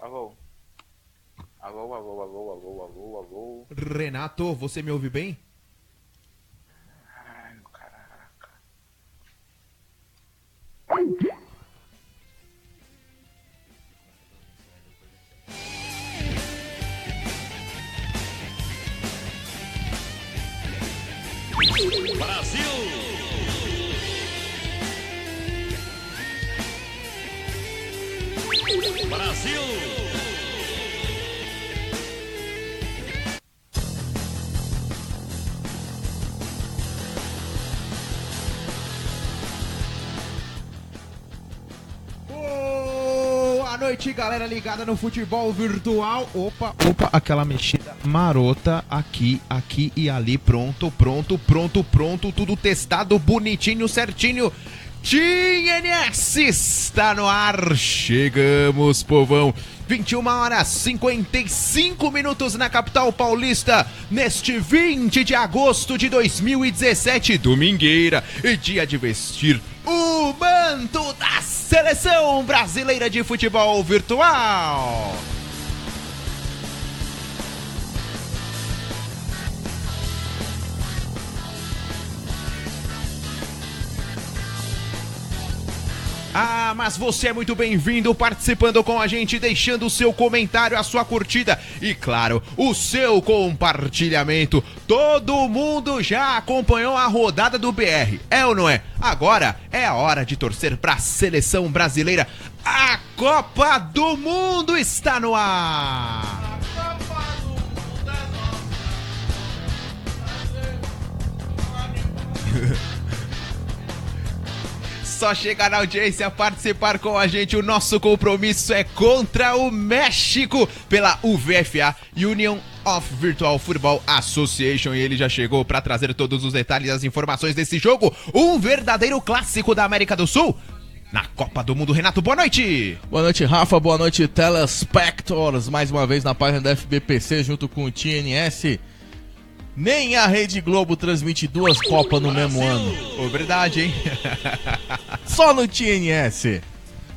Alô? Alô, alô, alô, alô, alô, alô. Renato, você me ouve bem? Ai, caraca. Brasil! Brasil! Boa noite, galera ligada no futebol virtual. Opa, aquela mexida marota aqui e ali. Pronto, tudo testado, bonitinho, certinho. TNS está no ar, chegamos, povão. 21 horas 55 minutos na capital paulista, neste 20 de agosto de 2017, domingueira, e dia de vestir o manto da Seleção Brasileira de Futebol Virtual. Ah, mas você é muito bem-vindo participando com a gente, deixando o seu comentário, a sua curtida e, claro, o seu compartilhamento. Todo mundo já acompanhou a rodada do BR, é ou não é? Agora é a hora de torcer para a seleção brasileira. A Copa do Mundo está no ar! Só chegar na audiência, participar com a gente. O nosso compromisso é contra o México pela UVFA, Union of Virtual Football Association. E ele já chegou para trazer todos os detalhes e as informações desse jogo. Um verdadeiro clássico da América do Sul na Copa do Mundo. Renato, boa noite! Boa noite, Rafa. Boa noite, telespectadores. Mais uma vez na página da FBPC junto com o TNS. Nem a Rede Globo transmite duas Copas no mesmo ano. Oh, verdade, hein? Só no TNS.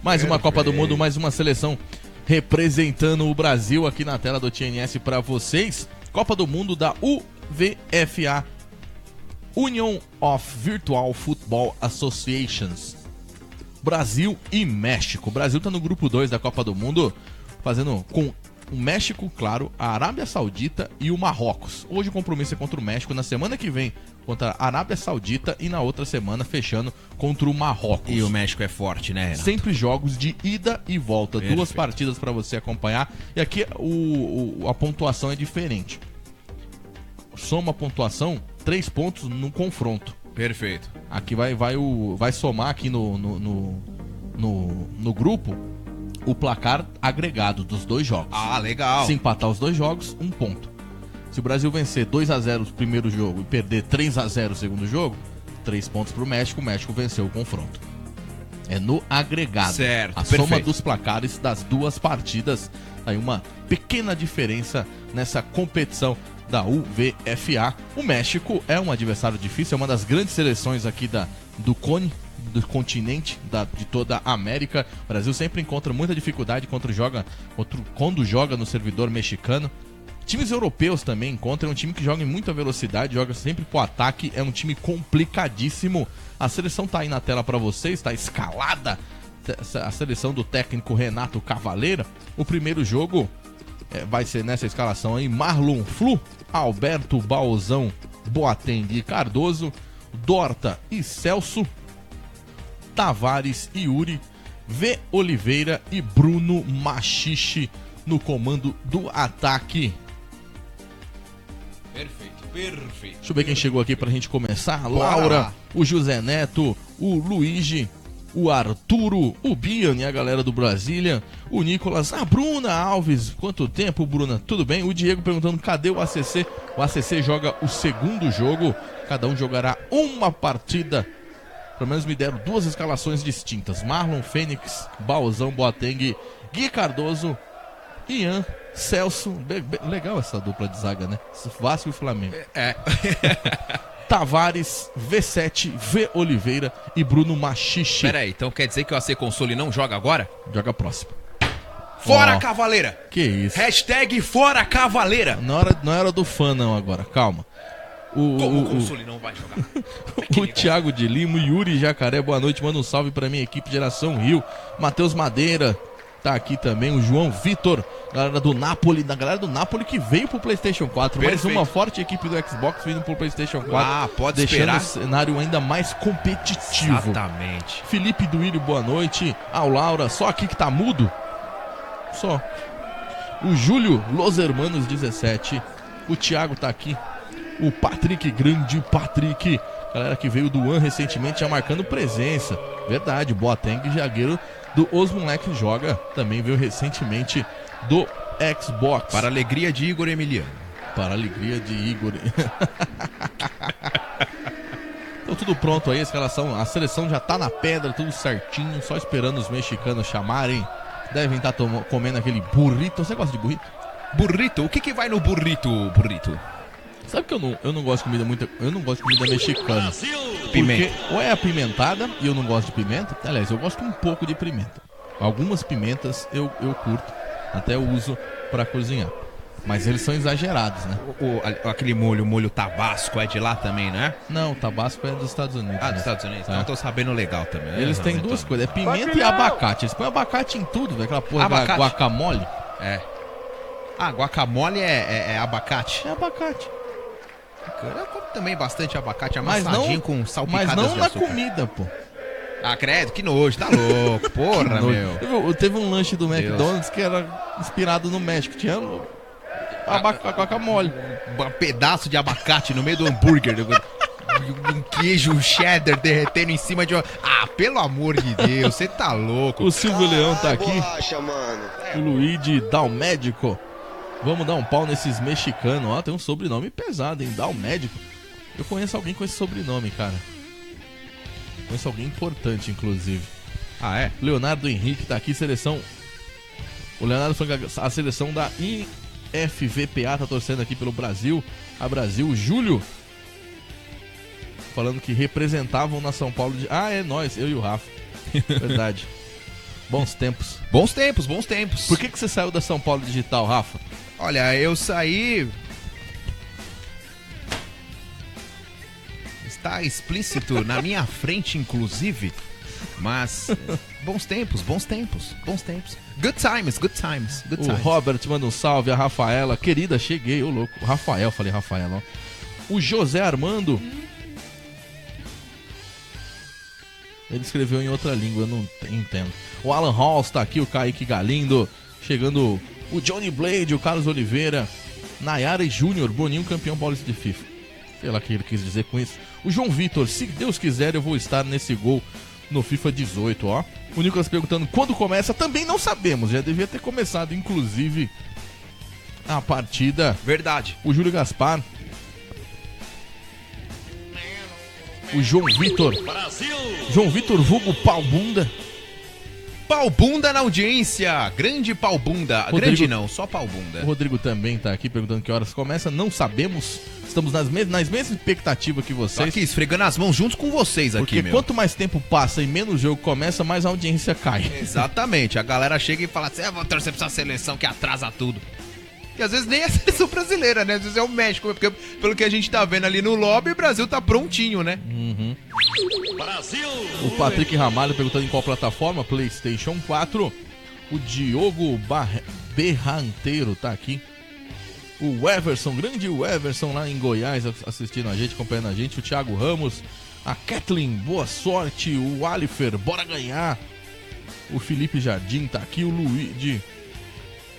Mais uma Copa do Mundo, mais uma seleção representando o Brasil aqui na tela do TNS para vocês. Copa do Mundo da UVFA, Union of Virtual Football Associations. Brasil e México. O Brasil tá no grupo 2 da Copa do Mundo, fazendo com o México, claro, a Arábia Saudita e o Marrocos. Hoje o compromisso é contra o México, na semana que vem contra a Arábia Saudita e na outra semana fechando contra o Marrocos. E o México é forte, né, Renato? Sempre jogos de ida e volta, Perfeito. Duas partidas para você acompanhar. E aqui a pontuação é diferente. Soma a pontuação, 3 pontos no confronto. Perfeito. Aqui vai somar aqui no grupo o placar agregado dos dois jogos. Ah, legal. Se empatar os dois jogos, 1 ponto. Se o Brasil vencer 2-0 o primeiro jogo e perder 3-0 o segundo jogo, 3 pontos pro México. O México venceu o confronto. É no agregado. Certo, a perfeito. soma dos placares das duas partidas. Aí uma pequena diferença nessa competição da UVFA. O México é um adversário difícil, é uma das grandes seleções aqui do CONE, do continente, de toda a América. O Brasil sempre encontra muita dificuldade quando joga no servidor mexicano. Times europeus também encontram, é um time que joga em muita velocidade, joga sempre pro ataque, é um time complicadíssimo. A seleção tá aí na tela para vocês, tá escalada a seleção do técnico Renato Cavaleira. O primeiro jogo vai ser nessa escalação aí: Marlon Flu, Alberto Baozão, Boateng e Cardoso, Dorta e Celso, Tavares e Yuri, V. Oliveira e Bruno Machiche no comando do ataque. Perfeito. Deixa eu ver quem chegou aqui pra gente começar. A Laura, o José Neto, o Luigi, o Arturo, o Bian e a galera do Brasília, o Nicolas, a Bruna Alves. Quanto tempo, Bruna? Tudo bem? O Diego perguntando cadê o ACC. O ACC joga o segundo jogo. Cada um jogará uma partida. Pelo menos me deram duas escalações distintas: Marlon, Fênix, Baozão, Boateng, Gui Cardoso, Ian, Celso. Legal essa dupla de zaga, né? Vasco e Flamengo. Tavares, V7, V. Oliveira e Bruno Machiche. Peraí, então quer dizer que o AC Console não joga agora? Joga próximo. Fora Cavaleira! Que isso. Hashtag Fora Cavaleira! Não era do fã não agora, calma. Como o console não vai jogar? O Thiago de Lima, Yuri Jacaré, boa noite, manda um salve pra minha equipe Geração Rio. Matheus Madeira tá aqui também, o João Vitor, galera do Napoli, da galera do Napoli que veio pro PlayStation 4. Perfeito. Mais uma forte equipe do Xbox vindo pro PlayStation 4. Ah, pode deixando esperar. o cenário ainda mais competitivo. Exatamente. Felipe Duílio, boa noite. O Laura, só aqui que tá mudo? Só. O Júlio Los Hermanos 17. O Thiago tá aqui. O Patrick, grande Patrick. Galera que veio do One recentemente já marcando presença. Verdade, Boateng, zagueiro do Os Moleques Joga. Também veio recentemente do Xbox. Para a alegria de Igor Emiliano. Para a alegria de Igor. Então tudo pronto aí, a seleção já tá na pedra, tudo certinho. Só esperando os mexicanos chamarem. Devem estar comendo aquele burrito. Você gosta de burrito? Burrito? O que vai no burrito? Sabe que eu não gosto de comida eu não gosto de comida mexicana. Pimenta. Porque ou é apimentada e eu não gosto de pimenta. Aliás, eu gosto um pouco de pimenta. Algumas pimentas eu curto, até eu uso pra cozinhar. Mas eles são exagerados, né? Aquele molho tabasco é de lá também, né? Não, o tabasco é dos Estados Unidos. Ah, né? dos Estados Unidos. É. Então eu tô sabendo legal também. Eles têm duas coisas, é pimenta e abacate. Eles põem abacate em tudo, velho. Aquela porra da Abacate? guacamole. É. Ah, guacamole é abacate. É abacate. Eu como também bastante abacate Mas amassadinho não, com salpicadas mas não de na açúcar. comida, pô. Ah, credo, que nojo, tá louco. Porra, meu. Teve um lanche do McDonald's que era inspirado no México. Tinha guacamole. Um pedaço de abacate no meio do hambúrguer. Um queijo cheddar derretendo em cima de uma... Ah, pelo amor de Deus, você tá louco. O Silvio Leão tá aqui. Bolacha, mano. O Luigi Dalmédico. Vamos dar um pau nesses mexicanos. Ó, tem um sobrenome pesado, hein? Dalmédico. Eu conheço alguém com esse sobrenome, cara. Conheço alguém importante, inclusive. Ah, é? Leonardo Henrique tá aqui, seleção. O Leonardo foi a seleção da IFVPA, tá torcendo aqui pelo Brasil. A Brasil, Júlio. Falando que representavam na São Paulo. Ah, é nós, eu e o Rafa. Verdade. Bons tempos. Bons tempos, bons tempos. Por que você saiu da São Paulo Digital, Rafa? Olha, eu saí... Está explícito na minha frente, inclusive. Mas, bons tempos, bons tempos, bons tempos. Good times, good times, good O times. Robert manda um salve, a Rafaela. Querida, cheguei, ô louco. O Rafael, falei Rafaela, ó. O José Armando. Ele escreveu em outra língua, eu não entendo. O Alan Halls tá aqui, o Kaique Galindo. Chegando o Johnny Blade, o Carlos Oliveira. Nayara e Júnior, Boninho, campeão paulista de FIFA. Sei lá o que ele quis dizer com isso. O João Vitor, se Deus quiser, eu vou estar nesse gol no FIFA 18, ó. O Nicolas perguntando quando começa, também não sabemos. Já devia ter começado, inclusive, a partida. Verdade. O Júlio Gaspar. O João Vitor. João Vitor, vulgo pau bunda. Pau bunda na audiência. Grande pau bunda. Rodrigo- Grande não, só pau bunda. O Rodrigo também tá aqui perguntando que horas começa. Não sabemos. Estamos nas mesmas expectativas que Tô vocês. aqui esfregando as mãos juntos com vocês aqui, Porque meu. quanto mais tempo passa e menos o jogo começa, mais a audiência cai. Exatamente. A galera chega e fala assim, vou torcer pra essa seleção que atrasa tudo. E às vezes nem é a seleção brasileira, né? Às vezes é o México, porque pelo que a gente tá vendo ali no lobby, o Brasil tá prontinho, né? O Patrick Ramalho perguntando em qual plataforma, PlayStation 4. O Diogo Berranteiro tá aqui. O Everson, grande Everson lá em Goiás assistindo a gente, acompanhando a gente. O Thiago Ramos, a Kathleen, boa sorte. O Alifer, bora ganhar. O Felipe Jardim tá aqui. O Luigi,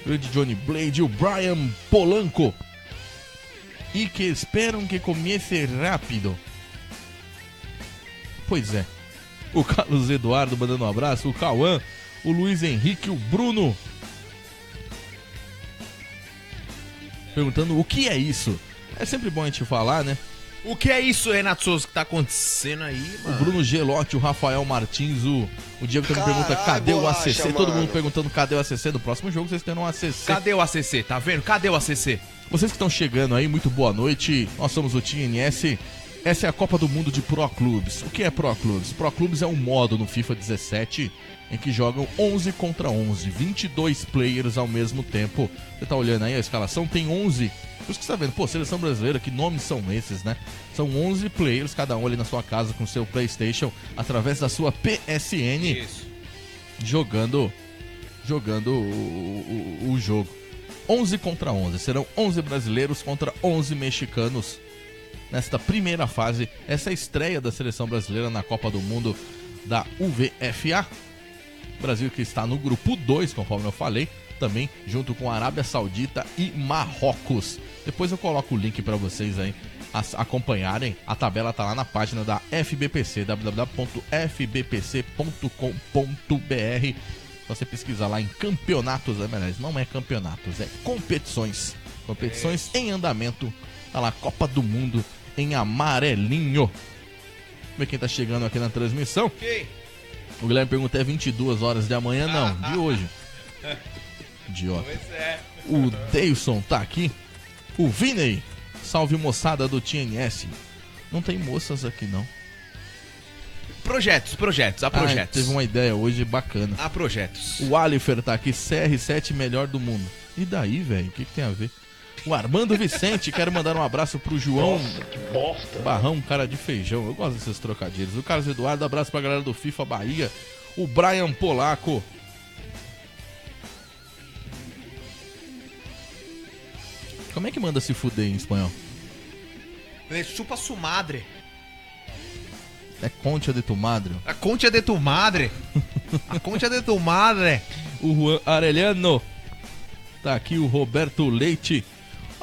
grande Johnny Blade. O Brian Polanco. E que esperam que comece rápido. Pois é. O Carlos Eduardo mandando um abraço. O Cauã. O Luiz Henrique. O Bruno. Perguntando o que é isso. É sempre bom a gente falar, né? O que é isso, Renato Souza, que tá acontecendo aí, O mano? Bruno Gelotti, o Rafael Martins, o Diego também pergunta cadê o bolacha, ACC? Todo mano. mundo perguntando cadê o ACC. No próximo jogo vocês terão um ACC. Cadê o ACC? Tá vendo? Cadê o ACC? Vocês que estão chegando aí, muito boa noite. Nós somos o Team NS Essa é a Copa do Mundo de Pro Clubes. O que é Pro Clubes? Pro Clubes é um modo no FIFA 17 em que jogam 11 contra 11, 22 players ao mesmo tempo. Você tá olhando aí a escalação, tem 11. Por isso que você tá vendo, pô, seleção brasileira, que nomes são esses, né? São 11 players, cada um ali na sua casa com seu PlayStation, através da sua PSN, jogando o jogo. 11 contra 11, serão 11 brasileiros contra 11 mexicanos nesta primeira fase. Essa é a estreia da seleção brasileira na Copa do Mundo da UVFA. Brasil que está no grupo 2, conforme eu falei, também junto com a Arábia Saudita e Marrocos. Depois eu coloco o link para vocês aí acompanharem. A tabela tá lá na página da FBPC, www.fbpc.com.br. Você pesquisar lá em campeonatos, não é campeonatos, é competições. Competições em andamento. Tá lá, Copa do Mundo em amarelinho. Vamos ver quem tá chegando aqui na transmissão. O Guilherme pergunta, é 22 horas de amanhã? Não, de hoje. Idiota. O Deilson tá aqui. O Viney. Salve, moçada do TNS. Não tem moças aqui, não. Projetos, há projetos. Teve uma ideia hoje bacana. Há projetos. O Alifer tá aqui, CR7 melhor do mundo. E daí, velho? O que tem a ver? O Armando Vicente, quero mandar um abraço pro João Barrão, cara de feijão. Eu gosto desses trocadilhos. O Carlos Eduardo, abraço pra galera do FIFA Bahia. O Brian Polaco. Como é que manda se fuder em espanhol? Chupa su madre. É concha de tu madre. A concha de tu madre. A concha de tu madre. O Juan Arellano. Tá aqui o Roberto Leite.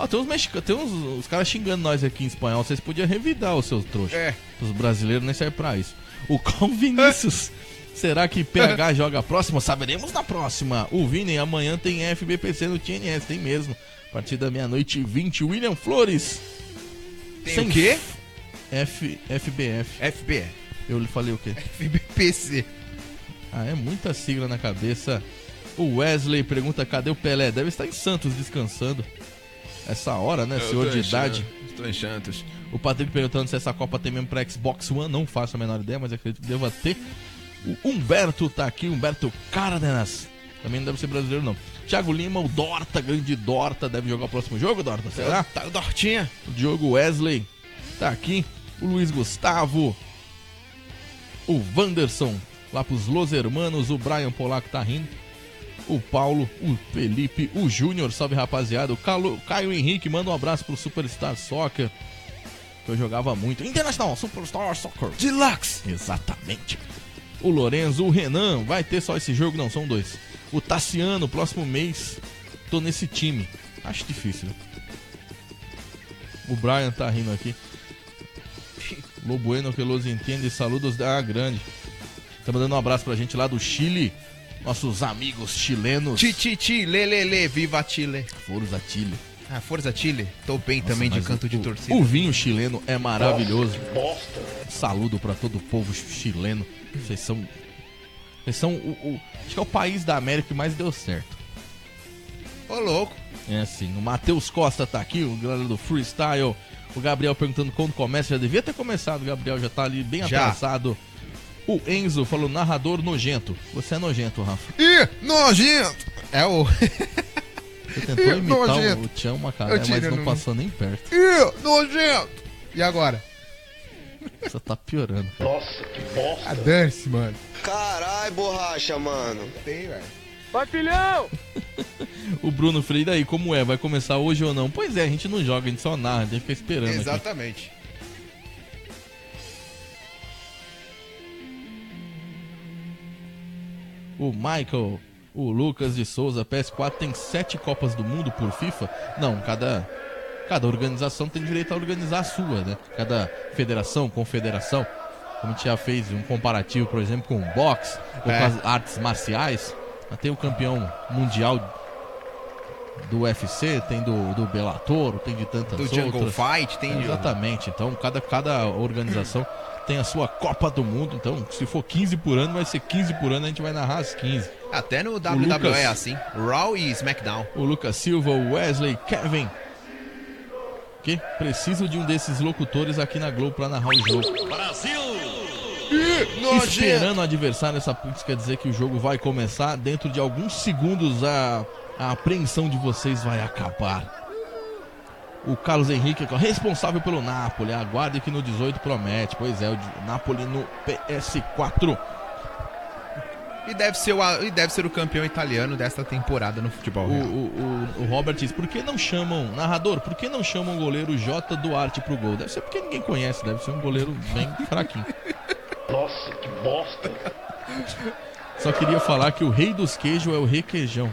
Tem uns mexicanos, tem uns caras xingando nós aqui em espanhol. Vocês podiam revidar os seus trouxas. Os brasileiros nem servem pra isso. O Cal Vinícius. Será que PH joga a próxima? Saberemos na próxima. O Vini, amanhã tem FBPC no TNS. Tem mesmo. A partir da 00:20. William Flores. Tem o quê? FBF. FBF. Eu lhe falei o quê? FBPC. É muita sigla na cabeça. O Wesley pergunta, cadê o Pelé? Deve estar em Santos descansando. Essa hora, né? Senhor de idade. Estou em Santos. O Patrick perguntando se essa Copa tem mesmo pra Xbox One. Não faço a menor ideia, mas acredito que deva ter. O Humberto tá aqui, Humberto Cárdenas. Também não deve ser brasileiro, não. Thiago Lima, o Dorta, grande Dorta. Deve jogar o próximo jogo, Dorta? Será? Tá o Dortinha. O Diogo Wesley tá aqui. O Luiz Gustavo. O Wanderson, lá pros Los Hermanos. O Brian Polaco tá rindo. O Paulo, o Felipe, o Júnior, salve rapaziada. O Caio Henrique, manda um abraço pro Superstar Soccer, que eu jogava muito. International Superstar Soccer Deluxe. Exatamente. O Lorenzo, o Renan, vai ter só esse jogo? Não, são dois. O Tassiano, próximo mês, tô nesse time. Acho difícil, né? O Brian tá rindo aqui. Lo bueno que los entiende, saludos da grande. Tá mandando um abraço pra gente lá do Chile. Nossos amigos chilenos. Lelele, viva Chile. Forza Chile. Forza Chile. Tô bem. Nossa, também de canto de torcida. O vinho chileno é maravilhoso. Saludo pra todo o povo chileno. Vocês são acho que é o país da América que mais deu certo. Ô, louco. É assim. O Matheus Costa tá aqui, o galera do Freestyle. O Gabriel perguntando quando começa. Já devia ter começado. O Gabriel já tá ali bem atrasado. O Enzo falou, narrador nojento. Você é nojento, Rafa. Ih, nojento! É o... Você tentou imitar o Tião Macaré, mas não passou nem perto. Ih, nojento! E agora? Você tá piorando. Cara. Nossa, que bosta. A dance, mano. Carai, borracha, mano. Tem, velho. Vai, filhão! O Bruno Freire, aí, como é? Vai começar hoje ou não? Pois é, a gente não joga, a gente só narra, a gente fica esperando. Exatamente. Aqui. O Michael, o Lucas de Souza, PS4 tem 7 Copas do Mundo por FIFA? Não, cada organização tem direito a organizar a sua, né? Cada federação, confederação. Como a gente já fez um comparativo, por exemplo, com o boxe, ou com as artes marciais. Tem o campeão mundial do UFC, tem do Bellator, tem de tantas outras. Do Jungle Fight, tem... Exatamente, então cada organização tem a sua Copa do Mundo. Então, se for 15 por ano, vai ser 15 por ano, a gente vai narrar as 15. Até no WWE é assim, Raw e SmackDown. O Lucas Silva, o Wesley, Kevin. Que preciso de um desses locutores aqui na Globo pra narrar o jogo. Brasil! Esperando o adversário, essa isso quer dizer que o jogo vai começar. Dentro de alguns segundos a apreensão de vocês vai acabar. O Carlos Henrique, responsável pelo Napoli, aguarde que no 18 promete. Pois é, o Napoli no PS4. E deve ser o campeão italiano desta temporada no futebol real. O Robert diz, por que não chamam, narrador, por que não chamam o goleiro J. Duarte pro gol? Deve ser porque ninguém conhece, deve ser um goleiro bem fraquinho. Nossa, que bosta! Só queria falar que o rei dos queijos é o requeijão.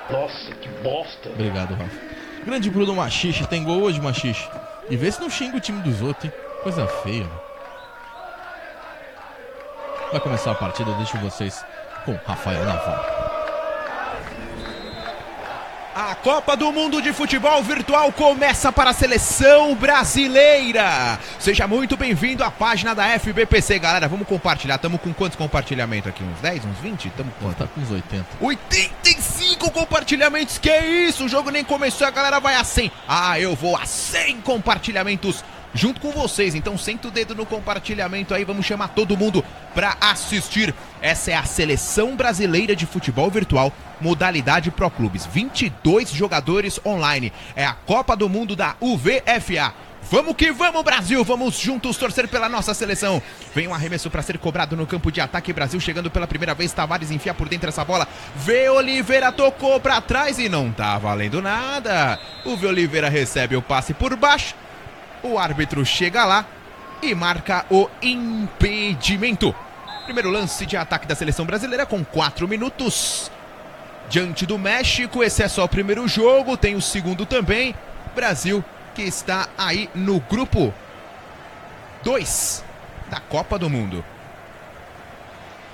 Nossa, que bosta! Obrigado, Rafa. Grande Bruno Machixe, tem gol hoje, Machixe? E vê se não xinga o time dos outros, hein? Coisa feia, né? Vai começar a partida, eu deixo vocês com Rafael Navarro. A Copa do Mundo de Futebol Virtual começa para a seleção brasileira. Seja muito bem-vindo à página da FBPC, galera. Vamos compartilhar. Estamos com quantos compartilhamentos aqui? Uns 10, uns 20? Estamos com Tá com uns 80. 85 compartilhamentos, que isso? O jogo nem começou, a galera vai a 100. Ah, eu vou a 100 compartilhamentos junto com vocês, então senta o dedo no compartilhamento aí, vamos chamar todo mundo pra assistir. Essa é a Seleção Brasileira de Futebol Virtual, modalidade Pro Clubes, 22 jogadores online, é a Copa do Mundo da UVFA. Vamos que vamos, Brasil, vamos juntos torcer pela nossa seleção. Vem um arremesso para ser cobrado no campo de ataque, Brasil chegando pela primeira vez, Tavares enfia por dentro essa bola, Vê Oliveira tocou pra trás e não tá valendo nada. O Vê Oliveira recebe o passe por baixo, o árbitro chega lá e marca o impedimento. Primeiro lance de ataque da seleção brasileira com 4 minutos. Diante do México, esse é só o primeiro jogo, tem o segundo também. Brasil que está aí no grupo 2 da Copa do Mundo.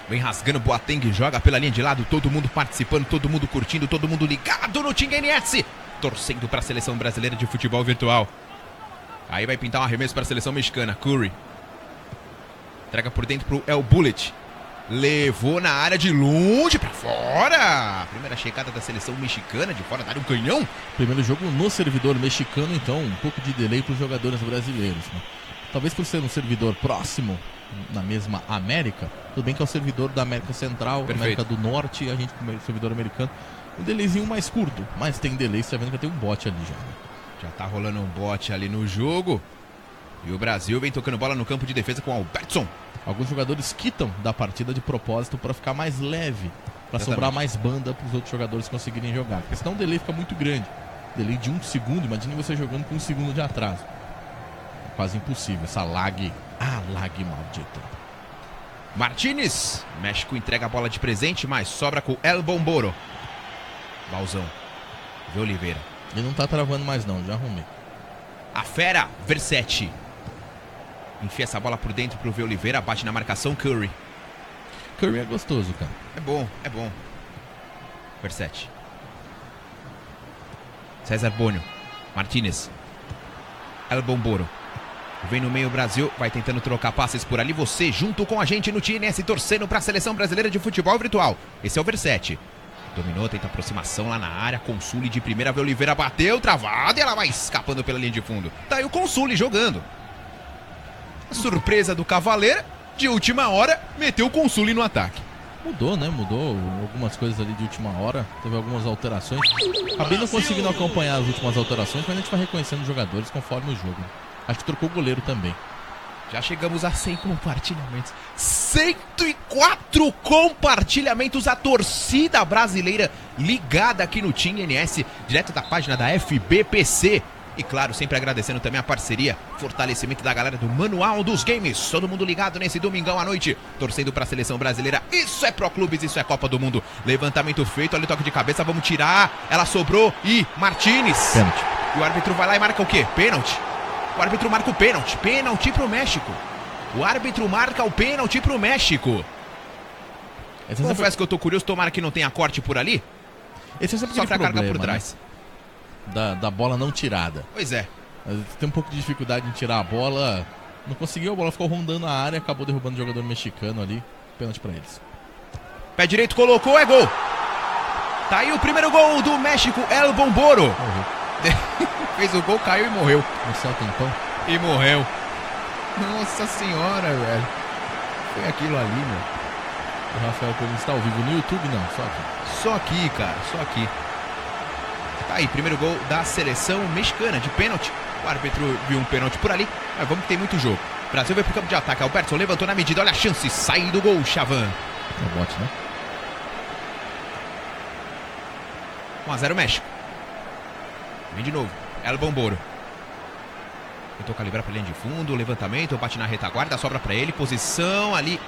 Vem rasgando Boateng, joga pela linha de lado, todo mundo participando, todo mundo curtindo, todo mundo ligado no Team NS, torcendo para a seleção brasileira de futebol virtual. Aí vai pintar um arremesso para a seleção mexicana. Curry entrega por dentro pro El Bullet. Levou na área de longe para fora. Primeira chegada da seleção mexicana de fora da área, um canhão. Primeiro jogo no servidor mexicano, então um pouco de delay para os jogadores brasileiros, né? Talvez por ser um servidor próximo na mesma América. Tudo bem que é o servidor da América Central, Perfeito. América do Norte, e a gente como é o servidor americano. Um delayzinho mais curto, mas tem delay, você tá vendo que tem um bot ali já, né? Já tá rolando um bote ali no jogo. E o Brasil vem tocando bola no campo de defesa com o Albertson. Alguns jogadores quitam da partida de propósito para ficar mais leve, para sobrar mais banda para os outros jogadores conseguirem jogar. Porque senão o delay fica muito grande. Delay de 1 segundo, imagine você jogando com 1 segundo de atraso. É quase impossível, essa lag. Lag maldita. Martínez. México entrega a bola de presente, mas sobra com o El Bomboro. Balzão. Vê Oliveira. Ele não tá travando mais não, já arrumei. A fera, Versetti. Enfia essa bola por dentro pro Vê Oliveira, bate na marcação, Curry. Curry é gostoso, cara. É bom, é bom. Versetti. César Bonio. Martínez. El Bomboro. Vem no meio o Brasil, vai tentando trocar passes por ali. Você junto com a gente no TNS, torcendo pra Seleção Brasileira de Futebol Virtual. Esse é o Versetti. Dominou, tenta aproximação lá na área. Consule de primeira, Vê Oliveira bateu, travado e ela vai escapando pela linha de fundo. Tá aí o Consule jogando. A surpresa do Cavaleira, de última hora, meteu o Consule no ataque. Mudou, né? Mudou algumas coisas ali de última hora. Teve algumas alterações. Acabei não conseguindo acompanhar as últimas alterações, mas a gente vai reconhecendo os jogadores conforme o jogo. Acho que trocou o goleiro também. Já chegamos a 100 compartilhamentos. 104 compartilhamentos. A torcida brasileira ligada aqui no Team NS, direto da página da FBPC. E claro, sempre agradecendo também a parceria, fortalecimento da galera do Manual dos Games. Todo mundo ligado nesse domingão à noite, torcendo para a seleção brasileira. Isso é Pro Clubes, isso é Copa do Mundo. Levantamento feito, ali toque de cabeça, vamos tirar. Ela sobrou e Martínez. Pênalti. E o árbitro vai lá e marca o quê? Pênalti. O árbitro marca o pênalti. Pênalti pro México. O árbitro marca o pênalti pro México. Confesso que eu tô curioso, tomara que não tenha corte por ali. Esse é sempre Só aquele pra cargar problema, por trás. né? Da bola não tirada. Pois é. Tem um pouco de dificuldade em tirar a bola. Não conseguiu, a bola ficou rondando a área, acabou derrubando o jogador mexicano ali. Pênalti pra eles. Pé direito colocou, é gol. Tá aí o primeiro gol do México, El Bomboro. fez o gol, caiu e morreu. Esse é o tempão. E morreu. Nossa senhora, velho. Foi aquilo ali, meu. O Rafael Pedro está ao vivo no YouTube, não, só aqui. Só aqui, cara, só aqui. Tá aí, primeiro gol da seleção mexicana, de pênalti. O árbitro viu um pênalti por ali, mas vamos que tem muito jogo. O Brasil vai pro campo de ataque. Albertson levantou na medida, olha a chance, sai do gol, Chavan. É bote, né? 1-0 México. Vem de novo, El Bomboro. Tentou calibrar pra linha de fundo, levantamento, bate na retaguarda, sobra pra ele, posição ali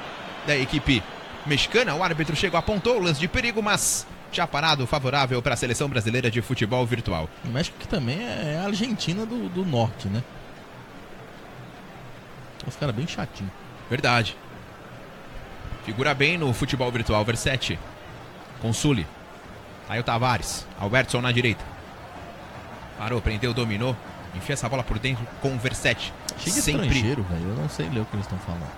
da equipe mexicana. O árbitro chegou, apontou o lance de perigo, mas já parado, favorável para a seleção brasileira de futebol virtual. O México que também é a Argentina do norte, né? Os caras bem chatinhos. Verdade. Figura bem no futebol virtual, Versetti. Consule. Aí o Tavares. Albertson na direita. Parou, prendeu, dominou. Enfia essa bola por dentro com o Versetti. Cheio de estrangeiro, velho. Eu não sei ler o que eles estão falando.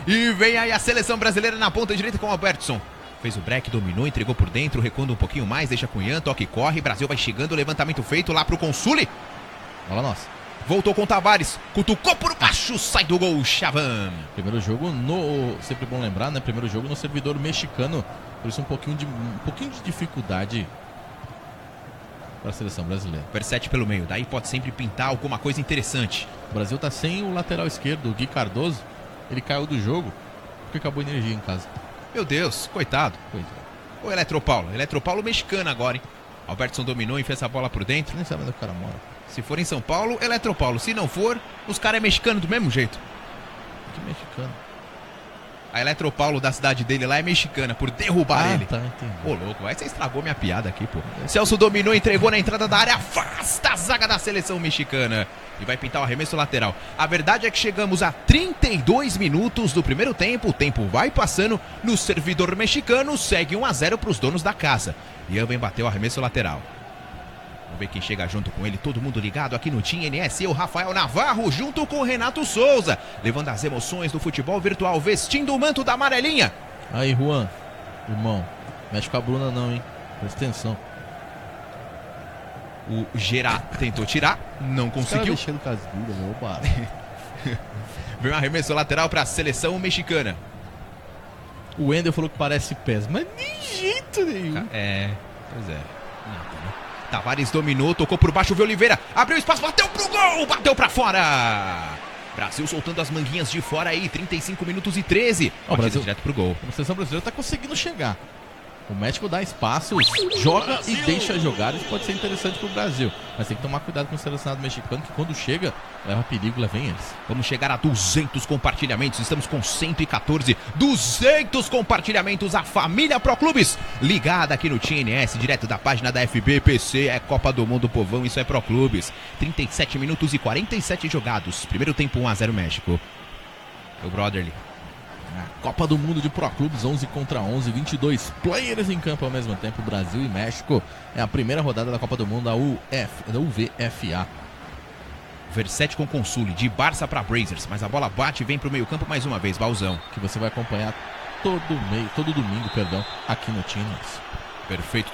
E vem aí a seleção brasileira na ponta direita com o Albertson. Fez o break, dominou, entregou por dentro, recuando um pouquinho mais, deixa Cunhã, toque e corre. Brasil vai chegando, levantamento feito lá pro Consule. Bola nossa. Voltou com o Tavares, cutucou por baixo, sai do gol, Chavan. Primeiro jogo no... Sempre bom lembrar, né? Primeiro jogo no servidor mexicano. Por isso um pouquinho de dificuldade para a seleção brasileira. Versetti pelo meio, daí pode sempre pintar alguma coisa interessante. O Brasil tá sem o lateral esquerdo, o Gui Cardoso. Ele caiu do jogo porque acabou a energia em casa. Meu Deus, coitado. O Eletropaulo mexicano agora, hein? Albertson dominou e fez essa bola por dentro. Nem sabe onde o cara mora. Se for em São Paulo, Eletropaulo. Se não for, os caras é mexicano do mesmo jeito. Que mexicano? A Eletropaulo da cidade dele lá é mexicana, por derrubar ele. Tá, entendi. Ô, louco, aí você estragou minha piada aqui, pô. Celso dominou, entregou na entrada da área, afasta a zaga da seleção mexicana. E vai pintar o arremesso lateral. A verdade é que chegamos a 32 minutos do primeiro tempo. O tempo vai passando no servidor mexicano. Segue 1-0 para os donos da casa. Ian vem bater o arremesso lateral. Vamos ver quem chega junto com ele. Todo mundo ligado aqui no Team NS. O Rafael Navarro junto com o Renato Souza. Levando as emoções do futebol virtual. Vestindo o manto da amarelinha. Aí, Juan. Irmão. Mexe com a Bruna não, hein? Presta atenção. O Gerá tentou tirar. Não conseguiu. Mexendo com as duras, meu bar. Vem um arremesso lateral para a seleção mexicana. O Wendel falou que parece pés, mas de jeito nenhum. Pois é. Tavares dominou, tocou por baixo, viu Oliveira, abriu espaço, bateu pro gol, bateu pra fora. Brasil soltando as manguinhas de fora aí, 35 minutos e 13. O Brasil direto pro gol. A seleção brasileira tá conseguindo chegar. O México dá espaço, joga e deixa jogar. Isso pode ser interessante pro Brasil. Mas tem que tomar cuidado com o selecionado mexicano, que quando chega, leva perigo, leva eles. Vamos chegar a 200 compartilhamentos. Estamos com 114. 200 compartilhamentos. A família Pro Clubes ligada aqui no TNS, direto da página da FBPC. É Copa do Mundo, povão. Isso é Pro Clubes. 37 minutos e 47 jogados. Primeiro tempo 1-0 México. É o Brotherly. Copa do Mundo de Pro Clubes, 11 contra 11, 22 players em campo ao mesmo tempo, Brasil e México. É a primeira rodada da Copa do Mundo da UVFA. Versetti com Consule, de Barça para Brazers, mas a bola bate e vem pro meio campo mais uma vez, Balzão. Que você vai acompanhar todo domingo, aqui no TNS. Perfeito,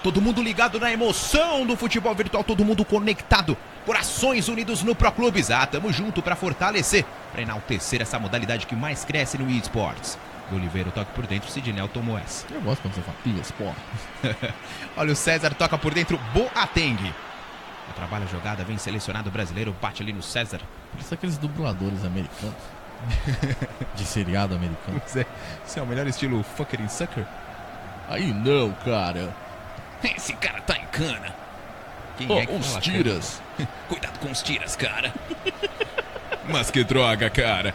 todo mundo ligado na emoção do futebol virtual, todo mundo conectado, corações unidos no Pro Clubes. Tamo junto pra fortalecer, pra enaltecer essa modalidade que mais cresce no eSports. Do Oliveira, toque por dentro, Sidney tomou essa. Eu gosto quando você fala eSports. Olha o César, toca por dentro, Boateng. Trabalha a jogada, vem selecionado brasileiro, bate ali no César. Parece aqueles dubladores americanos. De seriado americano. Esse é o melhor estilo fucking sucker. Aí não, cara. Esse cara tá em cana. Quem que uns fala tiras. Cana? Cuidado com os tiras, cara. Mas que droga, cara.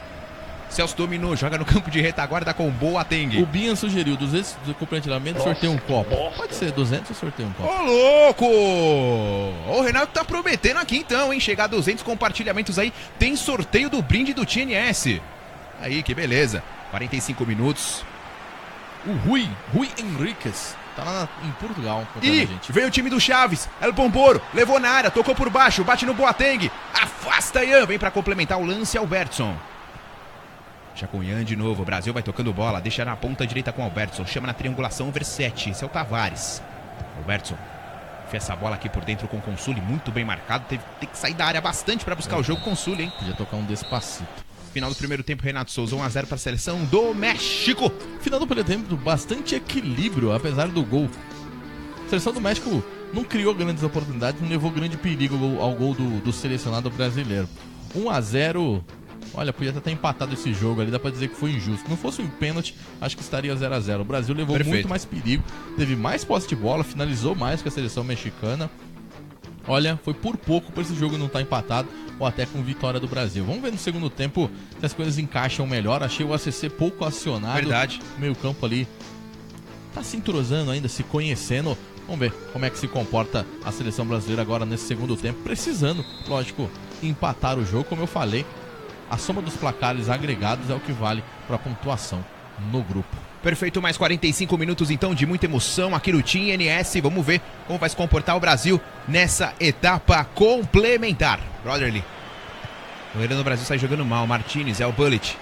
Celso dominou, joga no campo de retaguarda com Boateng. O Binha sugeriu 200 compartilhamentos, sorteio um copo. Pode ser 200 ou sorteio um copo? Ô, louco! O Renato tá prometendo aqui então, hein? Chegar a 200 compartilhamentos aí, tem sorteio do brinde do TNS. Aí, que beleza. 45 minutos. O Rui Henriquez, tá lá em Portugal. E veio o time do Chaves, El Bomboro, levou na área, tocou por baixo, bate no Boateng, afasta Ian, vem pra complementar o lance Albertson. Já com Ian de novo, o Brasil vai tocando bola, deixa na ponta direita com Albertson, chama na triangulação Versetti, esse é o Tavares. Albertson Enfia essa bola aqui por dentro com o Consuli, muito bem marcado. Tem que sair da área bastante para buscar o jogo, Consuli, hein? Podia tocar um Despacito. Final do primeiro tempo, Renato Souza, 1-0 para a seleção do México. Final do primeiro tempo, bastante equilíbrio, apesar do gol. A seleção do México não criou grandes oportunidades, não levou grande perigo ao gol do selecionado brasileiro. 1-0, olha, podia até empatado esse jogo ali, dá pra dizer que foi injusto. Se não fosse um pênalti, acho que estaria 0-0. O Brasil levou muito mais perigo, teve mais posse de bola, finalizou mais que a seleção mexicana. Olha, foi por pouco para esse jogo não estar empatado ou até com vitória do Brasil. Vamos ver no segundo tempo se as coisas encaixam melhor. Achei o ACC pouco acionado. Verdade. Meio campo ali tá se entrosando ainda, se conhecendo. Vamos ver como é que se comporta a seleção brasileira agora nesse segundo tempo. Precisando, lógico, empatar o jogo. Como eu falei, a soma dos placares agregados é o que vale para a pontuação no grupo. Perfeito, mais 45 minutos então de muita emoção aqui no Team NS. Vamos ver como vai se comportar o Brasil nessa etapa complementar. Brotherly. O goleiro do Brasil sai jogando mal. Martinez, é o Bullet.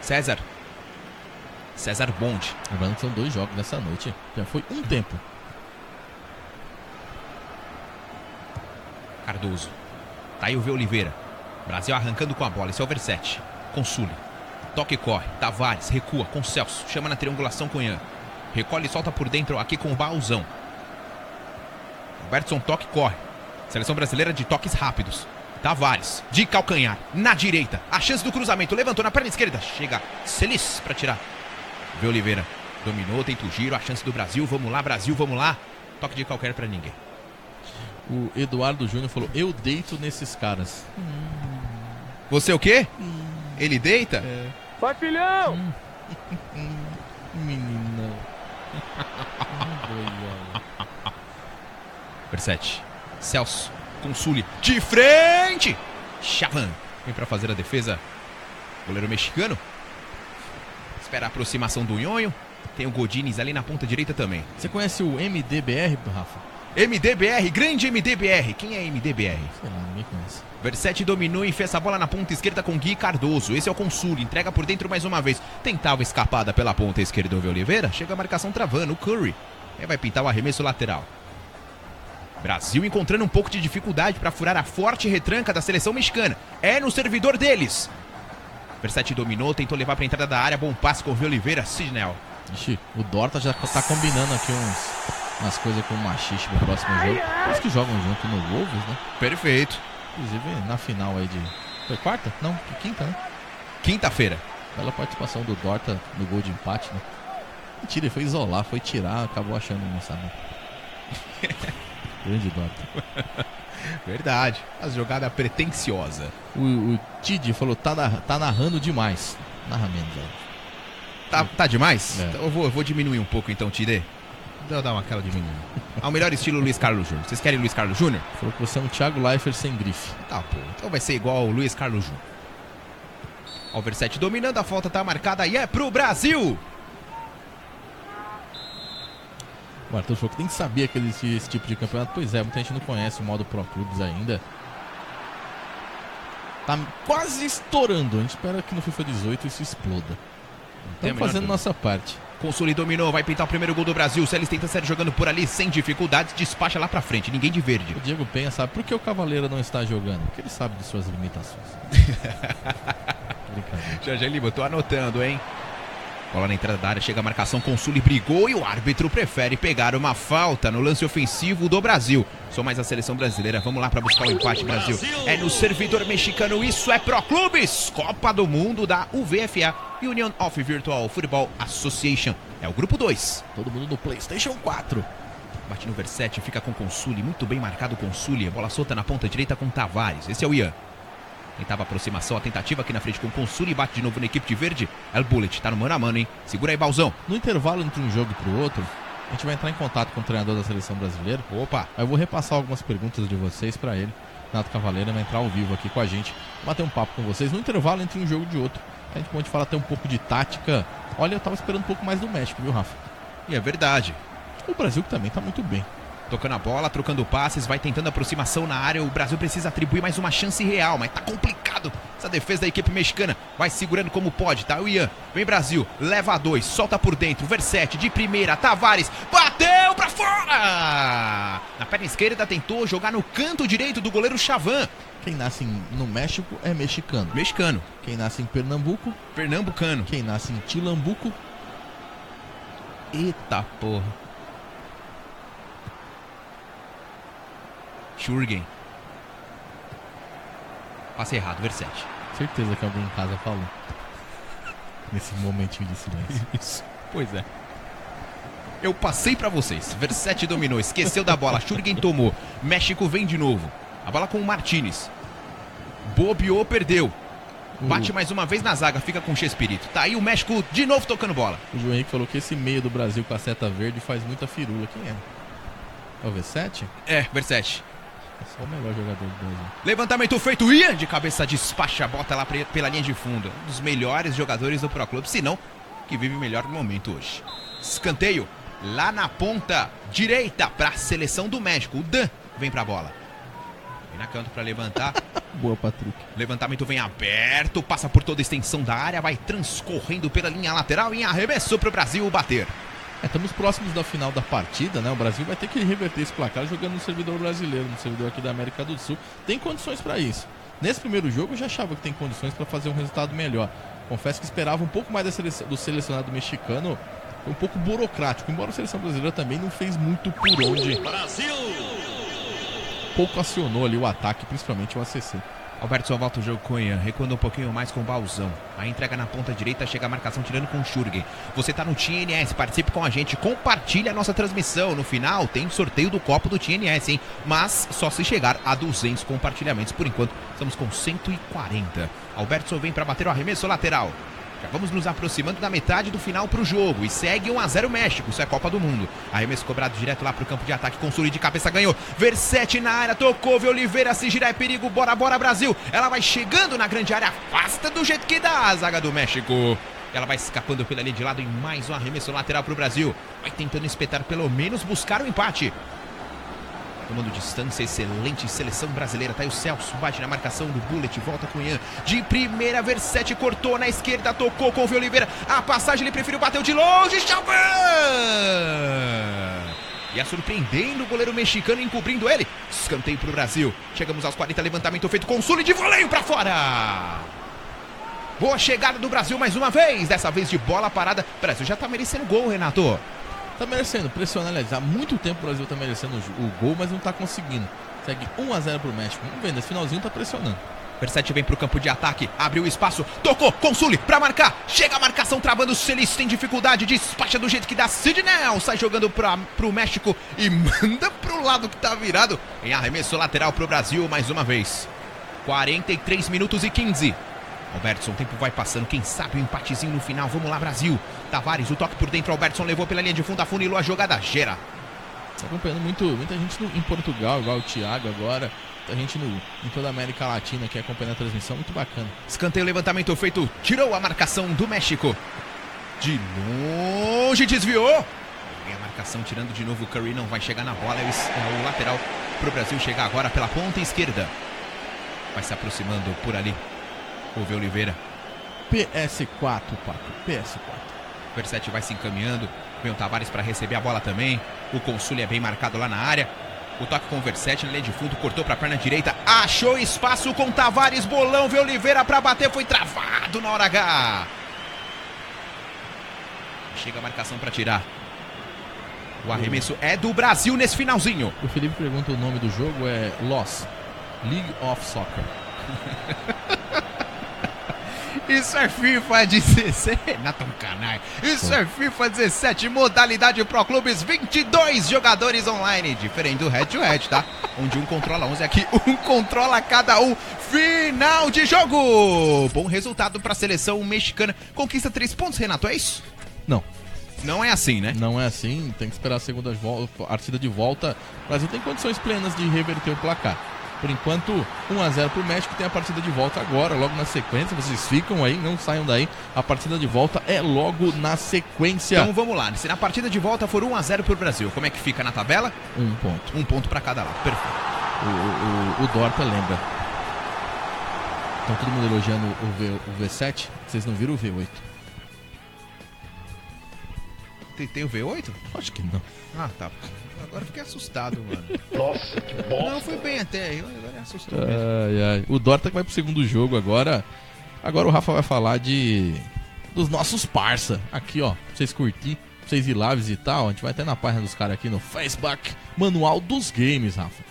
César Bond. Lembrando que são 2 jogos nessa noite. Já foi um tempo. Cardoso. Tá aí o V. Oliveira. Brasil arrancando com a bola. Esse é o Versetti. Consuli. Toque e corre. Tavares recua com Celso. Chama na triangulação com Ian. Recolhe e solta por dentro aqui com o Balzão. Robertson toque e corre. Seleção brasileira de toques rápidos. Tavares de calcanhar. Na direita. A chance do cruzamento. Levantou na perna esquerda. Chega Celis para tirar. V. Oliveira. Dominou. Tenta o giro. A chance do Brasil. Vamos lá, Brasil. Vamos lá. Toque de calcanhar para ninguém. O Eduardo Júnior falou: eu deito nesses caras. Você o quê? Ele deita? Vai, filhão! Menino. Versetti. Celso. Consuli. De frente! Chavan. Vem pra fazer a defesa. Goleiro mexicano. Espera a aproximação do Nhonho. Tem o Godines ali na ponta direita também. Você conhece o MDBR, Rafa? MDBR, grande MDBR. Quem é MDBR? Sei lá, ninguém conhece. Versetti dominou e fez a bola na ponta esquerda com Gui Cardoso. Esse é o Consuli, entrega por dentro mais uma vez. Tentava escapada pela ponta esquerda do Oliveira. Chega a marcação travando, o Curry. Aí vai pintar o arremesso lateral. Brasil encontrando um pouco de dificuldade para furar a forte retranca da seleção mexicana. É no servidor deles. Versetti dominou, tentou levar para a entrada da área. Bom passe com o Oliveira, Sidney. Ixi, o Dorta já tá combinando aqui umas coisas com o Machixe pro próximo jogo. Eles que jogam junto no Wolves, né? Perfeito. Inclusive na final aí de... Foi quarta? Não, quinta, né? Quinta-feira. Bela participação do Dorta no gol de empate, né? Mentira, ele foi isolar, foi tirar, acabou achando no sabe. Grande Dorta. Verdade. A jogada pretensiosa. O Tidi falou: tá narrando demais. Narra menos aí. Tá demais? É. Então eu vou diminuir um pouco então, Tide. Vou dar aquela diminuída. Ao melhor estilo Luiz Carlos Júnior. Vocês querem Luiz Carlos Júnior? Falou que você é um Thiago Leifert sem grife. Tá, pô. Então vai ser igual ao Luiz Carlos Júnior. Ó, o Versetti dominando, a falta tá marcada e é pro Brasil! O Arthur falou que nem sabia que existia esse tipo de campeonato. Pois é, muita gente não conhece o modo Pro Clubes ainda. Tá quase estourando. A gente espera que no FIFA 18 isso exploda. Estamos fazendo nossa parte. Consuli dominou, vai pintar o primeiro gol do Brasil. O Celes tenta sair jogando por ali sem dificuldades, despacha lá pra frente, ninguém de verde. O Diego Penha sabe por que o Cavaleiro não está jogando. Porque ele sabe de suas limitações. Brincadeira. Já ele botou anotando, hein? Bola na entrada da área, chega a marcação, Consuli brigou e o árbitro prefere pegar uma falta no lance ofensivo do Brasil. Só mais a seleção brasileira, vamos lá para buscar o empate, Brasil. É no servidor mexicano, isso é Pro Clubes, Copa do Mundo da UVFA, Union of Virtual Football Association. É o grupo 2. Todo mundo no PlayStation 4. Bate no Versetti, fica com Consuli, muito bem marcado Consuli. Bola solta na ponta direita com Tavares, esse é o Ian. Tentava aproximação, a tentativa aqui na frente com o Consuli, bate de novo na equipe de verde. É o Bullet, tá no mano a mano, hein? Segura aí, Balzão. No intervalo entre um jogo e pro outro, a gente vai entrar em contato com o treinador da seleção brasileira. Opa! Aí eu vou repassar algumas perguntas de vocês pra ele. Renato Cavaleiro vai entrar ao vivo aqui com a gente, bater um papo com vocês no intervalo entre um jogo e outro. A gente pode falar até um pouco de tática. Olha, eu tava esperando um pouco mais do México, viu, Rafa? E é verdade. O Brasil que também tá muito bem. Tocando a bola, trocando passes, vai tentando aproximação na área. O Brasil precisa atribuir mais uma chance real, mas tá complicado Essa defesa da equipe mexicana vai segurando como pode, tá? O Ian, vem Brasil, leva a 2, solta por dentro, Versetti de primeira, Tavares, bateu pra fora! Na perna esquerda tentou jogar no canto direito do goleiro Chavan. Quem nasce no México é mexicano. Mexicano, Quem nasce em Pernambuco, pernambucano. quem nasce em Tilambuco, Eita porra. Schurgen. Passe errado, Versetti. certeza que alguém em casa falou. Nesse momentinho de silêncio. Isso, pois é. Eu passei pra vocês. Versetti dominou, esqueceu da bola. Schurgen tomou. México vem de novo. A bola com o Martinez. Bobeou, perdeu. Bate mais uma vez na zaga, fica com o Chespirito. Tá aí o México de novo tocando bola. O João Henrique falou que esse meio do Brasil com a seta verde faz muita firula. Quem é? É o V7? É, Versetti. É só o melhor jogador do Brasil. Levantamento feito, Ian de cabeça despacha a bota lá pela linha de fundo. Um dos melhores jogadores do Pro Clube, se não, que vive o melhor momento hoje. Escanteio, lá na ponta direita para a seleção do México. O Dan vem pra bola. Vem na canto para levantar. Boa, Patrick. Levantamento vem aberto, passa por toda a extensão da área, vai transcorrendo pela linha lateral e arremessou pro Brasil bater. Estamos próximos da final da partida, né? O Brasil vai ter que reverter esse placar jogando no servidor brasileiro, no servidor aqui da América do Sul. Tem condições para isso. Nesse primeiro jogo eu já achava que tem condições para fazer um resultado melhor. Confesso que esperava um pouco mais do selecionado mexicano, um pouco burocrático, embora a seleção brasileira também não fez muito por onde. Brasil! Pouco acionou ali o ataque, principalmente o ACC. Alberto só volta o jogo com o Ian, recuando um pouquinho mais com o Balzão. A entrega na ponta direita, chega a marcação tirando com o Schurgen. Você tá no TNS, participe com a gente, compartilhe a nossa transmissão. No final tem sorteio do copo do TNS, hein? Mas só se chegar a 200 compartilhamentos. Por enquanto, estamos com 140. Alberto só vem para bater o arremesso lateral. Já vamos nos aproximando da metade do final pro jogo. E segue 1-0 México, isso é Copa do Mundo. Arremesso cobrado direto lá pro campo de ataque. Consuli de cabeça, ganhou. Versetti na área, tocou. Vê Oliveira, se girar é perigo. Bora, bora Brasil. Ela vai chegando na grande área. Afasta do jeito que dá a zaga do México. Ela vai escapando pela linha de lado. E mais um arremesso lateral pro Brasil. Vai tentando espetar, pelo menos buscar o empate. Tomando distância, excelente seleção brasileira. Tá aí o Celso, bate na marcação do Bullet, volta com o Ian. De primeira, Versetti cortou na esquerda, tocou com o Oliveira. A passagem ele preferiu, bateu de longe, Chavan! E a surpreendendo o goleiro mexicano, encobrindo ele. Escanteio pro Brasil. Chegamos aos 40, levantamento feito com o Sully de voleio pra fora. Boa chegada do Brasil mais uma vez. Dessa vez de bola parada. O Brasil já tá merecendo gol, Renato. Tá merecendo, pressionar, aliás, há muito tempo o Brasil tá merecendo o gol, mas não tá conseguindo. Segue 1-0 pro México. Vamos ver, nesse finalzinho tá pressionando. Versetti vem pro campo de ataque, abriu espaço, tocou, Consuli pra marcar. Chega a marcação travando, Celis tem dificuldade, despacha do jeito que dá. Sidney sai jogando pro México e manda pro lado que tá virado. Em arremesso lateral pro Brasil mais uma vez. 43 minutos e 15. Albertson, o tempo vai passando, quem sabe um empatezinho no final. Vamos lá, Brasil. Tavares, o toque por dentro, Albertson levou pela linha de fundo, afunilou a jogada, gera. Tá acompanhando muita gente em Portugal, igual o Thiago agora. Muita gente em toda a América Latina que acompanha a transmissão, muito bacana. Escanteio, levantamento feito, tirou a marcação do México. De longe, desviou. Vem a marcação, tirando de novo o Curry, não vai chegar na bola. É o lateral pro Brasil chegar agora pela ponta esquerda. Vai se aproximando por ali. Ouve Oliveira. PS4, Pato, PS4. Versetti vai se encaminhando. Vem o Tavares para receber a bola também. O Consuli é bem marcado lá na área. O toque com o Versetti na linha de fundo, cortou para a perna direita. Achou espaço com Tavares, bolão. Vê Oliveira para bater, foi travado na hora H. Chega a marcação para tirar. O arremesso é do Brasil nesse finalzinho. O Felipe pergunta o nome do jogo, é LOS, League of Soccer. Isso é FIFA 17. Não é tão canai. Isso é FIFA 17, modalidade Pro Clubes, 22 jogadores online. Diferente do Head to Head, tá? Onde um controla 11, aqui um controla cada um. Final de jogo. Bom resultado para a seleção mexicana. Conquista 3 pontos, Renato, é isso? Não. Não é assim, né? Não é assim, tem que esperar a segunda partida de volta. O Brasil tem condições plenas de reverter o placar. Por enquanto, 1-0 pro México, tem a partida de volta agora, logo na sequência. Vocês ficam aí, não saiam daí. A partida de volta é logo na sequência. Então vamos lá, se na partida de volta for 1-0 pro Brasil, como é que fica na tabela? 1 ponto. 1 ponto para cada lado, perfeito. O Dorta lembra. Estão todo mundo elogiando o V7. Vocês não viram o V8? Tem o V8? Acho que não. Ah, tá. Agora eu fiquei assustado, mano. Nossa, que bosta. Não, foi bem até. Agora assustou mesmo. Ai, ai. O Dorta que vai pro segundo jogo agora. Agora o Rafa vai falar dos nossos parça. Aqui, ó. Pra vocês curtir, pra vocês ir lá visitar, ó. A gente vai até na página dos caras aqui no Facebook. Manual dos Games, Rafa.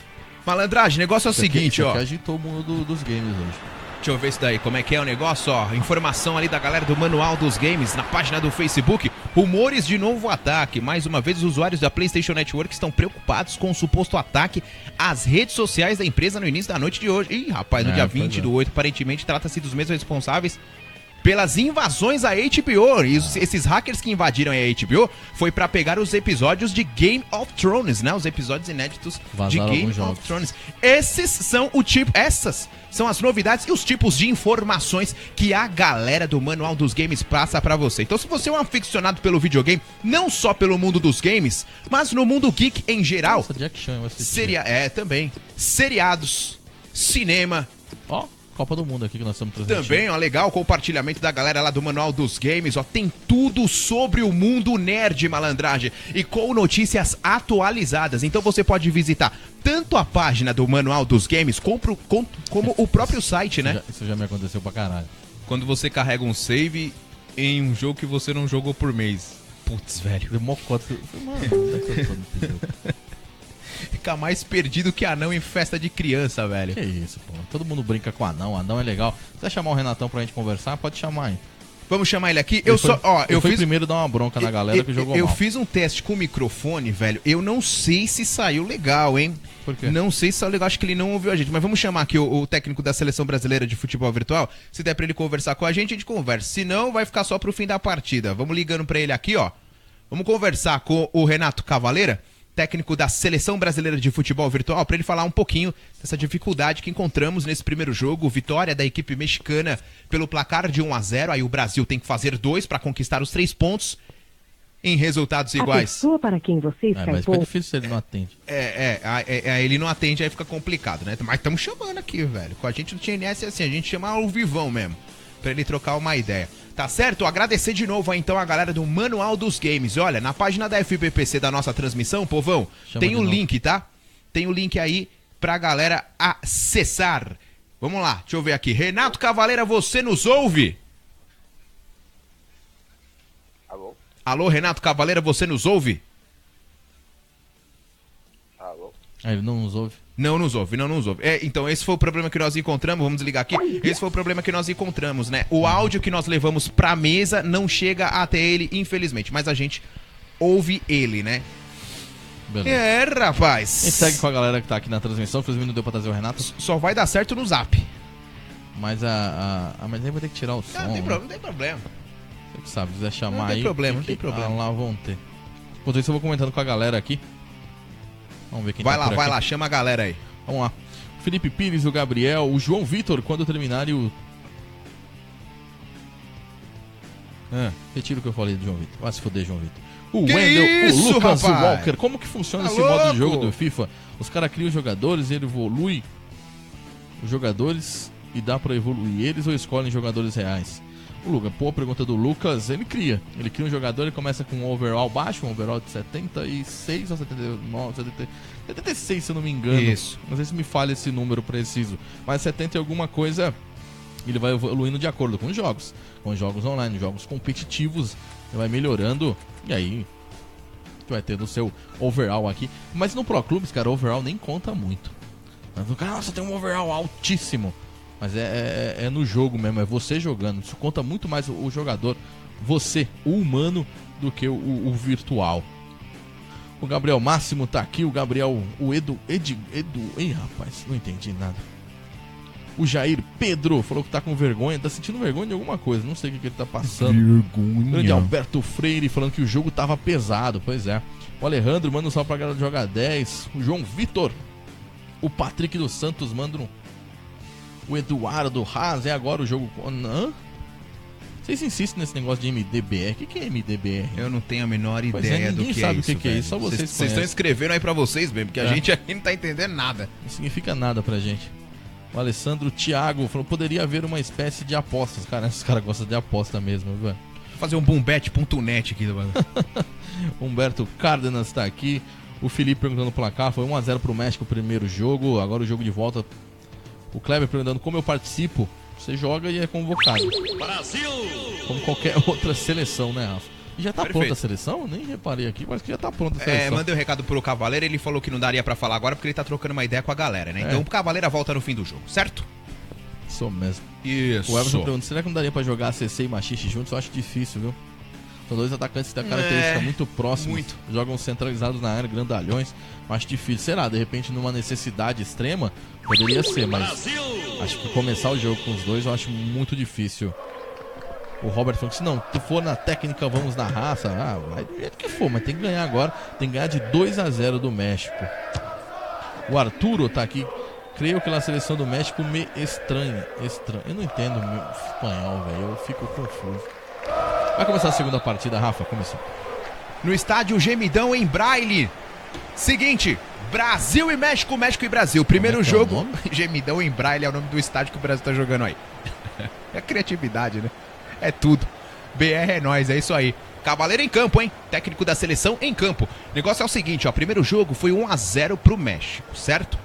Malandragem, o negócio é o seguinte, ó. Que agitou o mundo dos games hoje. Deixa eu ver isso daí, como é que é o negócio, ó. Informação ali da galera do Manual dos Games na página do Facebook. Rumores de novo ataque. Mais uma vez, os usuários da PlayStation Network estão preocupados com o suposto ataque às redes sociais da empresa no início da noite de hoje. Ih, rapaz, no dia 20 do 8, aparentemente trata-se dos mesmos responsáveis pelas invasões à HBO. E esses hackers que invadiram a HBO foi pra pegar os episódios de Game of Thrones, né? Os episódios inéditos Vazaram de Game alguns jogos. of Thrones. Essas são as novidades e os tipos de informações que a galera do Manual dos Games passa pra você. Então, se você é um aficionado pelo videogame, não só pelo mundo dos games, mas no mundo geek em geral, Nossa, Jack Chan, eu assisti. também, seriados, cinema. Ó, Copa do Mundo aqui que nós estamos transmitindo. Também, ó, legal, compartilhamento da galera lá do Manual dos Games, ó, tem tudo sobre o mundo nerd, malandragem, e com notícias atualizadas. Então você pode visitar tanto a página do Manual dos Games como o próprio site, né? Isso já me aconteceu pra caralho. Quando você carrega um save em um jogo que você não jogou por mês. Putz, velho. Deu mocota. Mano, onde é que eu tô nesse jogo? Fica mais perdido que anão em festa de criança, velho. Que isso, pô. Todo mundo brinca com anão é legal. Se quiser chamar o Renatão pra gente conversar, pode chamar, hein? Vamos chamar ele aqui. Eu fui primeiro dar uma bronca na galera que jogou Eu mal. fiz um teste com o microfone, velho. Eu não sei se saiu legal, hein? Por quê? Não sei se saiu legal, acho que ele não ouviu a gente. Mas vamos chamar aqui o técnico da Seleção Brasileira de Futebol Virtual. Se der pra ele conversar com a gente conversa. Se não, vai ficar só pro fim da partida. Vamos ligando pra ele aqui, ó. Vamos conversar com o Renato Cavaleira, técnico da Seleção Brasileira de Futebol Virtual, para ele falar um pouquinho dessa dificuldade que encontramos nesse primeiro jogo. Vitória da equipe mexicana pelo placar de 1-0. Aí o Brasil tem que fazer 2 para conquistar os 3 pontos em resultados A iguais. pessoa para quem você Mas fica difícil se ele não atende. Ele não atende, aí fica complicado, né? Mas estamos chamando aqui, velho. Com a gente no TNS é assim, a gente chama ao vivão mesmo, para ele trocar uma ideia. Tá certo? Agradecer de novo aí, então a galera do Manual dos Games. Olha, na página da FBPC da nossa transmissão, povão, tem o link, tá? Tem o link aí pra galera acessar. Vamos lá, deixa eu ver aqui. Renato Cavaleira, você nos ouve? Alô? Alô, Renato Cavaleira, você nos ouve? Alô? Ele não nos ouve. Não nos ouve. Então esse foi o problema que nós encontramos, vamos desligar aqui. Esse foi o problema que nós encontramos, né? O áudio que nós levamos pra mesa não chega até ele, infelizmente, mas a gente ouve ele, né? Beleza. Rapaz. A gente segue com a galera que tá aqui na transmissão, infelizmente não deu pra trazer o Renato. Só vai dar certo no Zap. Mas mas aí vai ter que tirar o som. Não tem né? problema. Você que sabe, se quiser chamar Não tem aí. problema, não tem problema. Lá vão ter. Enquanto isso eu vou comentando com a galera aqui. Vamos ver quem tá por aqui. Vai lá, chama a galera aí. Vamos lá. O Felipe Pires, o Gabriel, o João Vitor, quando terminarem o... Retiro o que eu falei do João Vitor. Vai se foder, João Vitor. O Que Wendel, isso, o Lucas, rapaz? o Walker. Como que funciona Tá esse modo louco? de jogo do FIFA? Os caras criam jogadores, ele evolui os jogadores e dá pra evoluir eles ou escolhem jogadores reais? O Lucas, pô, a pergunta do Lucas, ele cria um jogador, ele começa com um overall baixo, um overall de 76 ou 79, 76 se eu não me engano. Isso. Não sei se me falha esse número preciso, mas 70 e alguma coisa, ele vai evoluindo de acordo com os jogos. Com jogos online, jogos competitivos, ele vai melhorando e aí vai tendo o seu overall aqui. Mas no Pro Clubes, cara, o overall nem conta muito. Mas o cara, nossa, tem um overall altíssimo. Mas é no jogo mesmo, é você jogando. Isso conta muito mais o jogador, você, o humano, do que o virtual. O Gabriel Máximo tá aqui, o Gabriel, o Edu, ei rapaz, não entendi nada. O Jair Pedro falou que tá com vergonha, tá sentindo vergonha de alguma coisa, não sei o que ele tá passando. Vergonha. Grande Alberto Freire falando que o jogo tava pesado, pois é. O Alejandro manda um salve pra galera do Joga 10. O João Vitor, o Patrick dos Santos manda um... O Eduardo Haas, é agora o jogo... Hã? Vocês insistem nesse negócio de MDBR. O que é MDBR? Eu não tenho a menor Pois ideia ninguém do que sabe é isso, o que é velho. isso, só vocês estão conhecem. escrevendo aí pra vocês mesmo, porque a gente aqui não tá entendendo nada. Não significa nada pra gente. O Alessandro Thiago falou, poderia haver uma espécie de apostas. Cara, esses caras gostam de aposta mesmo, velho. Vou fazer um boombet.net aqui. Humberto Cárdenas tá aqui. O Felipe perguntando o placar. Foi 1-0 pro México o primeiro jogo. Agora o jogo de volta. O Kleber perguntando como eu participo. Você joga e é convocado. Brasil! Como qualquer outra seleção, né, Rafa? E já tá pronta a seleção? Nem reparei aqui, mas que já tá pronta a seleção. Mandei um recado pro Cavaleiro, ele falou que não daria pra falar agora porque ele tá trocando uma ideia com a galera, né? Então o Cavaleiro volta no fim do jogo, certo? Isso mesmo. Isso. O Everton pergunta, será que não daria pra jogar CC e Machixe juntos? Eu acho difícil, viu? São dois atacantes que têm característica muito próximos. Muito. Jogam centralizados na área, grandalhões. Acho difícil. Será? De repente, numa necessidade extrema, poderia ser, mas acho que começar o jogo com os dois eu acho muito difícil. O Robert falou que se não for na técnica, vamos na raça. Vai do jeito que for, mas tem que ganhar agora. Tem que ganhar de 2-0 do México. O Arturo tá aqui. Creio que na seleção do México me estranha. Eu não entendo meu espanhol, velho. Eu fico confuso. Vai começar a segunda partida, Rafa. Começou. No estádio Gemidão em Braille. Seguinte, Brasil e México, México e Brasil. Primeiro jogo. Gemidão em Braille é o nome do estádio que o Brasil tá jogando aí. É criatividade, né? É tudo. BR é nóis, é isso aí. Cavaleiro em campo, hein? Técnico da seleção em campo. O negócio é o seguinte, ó. Primeiro jogo foi 1-0 pro México, certo?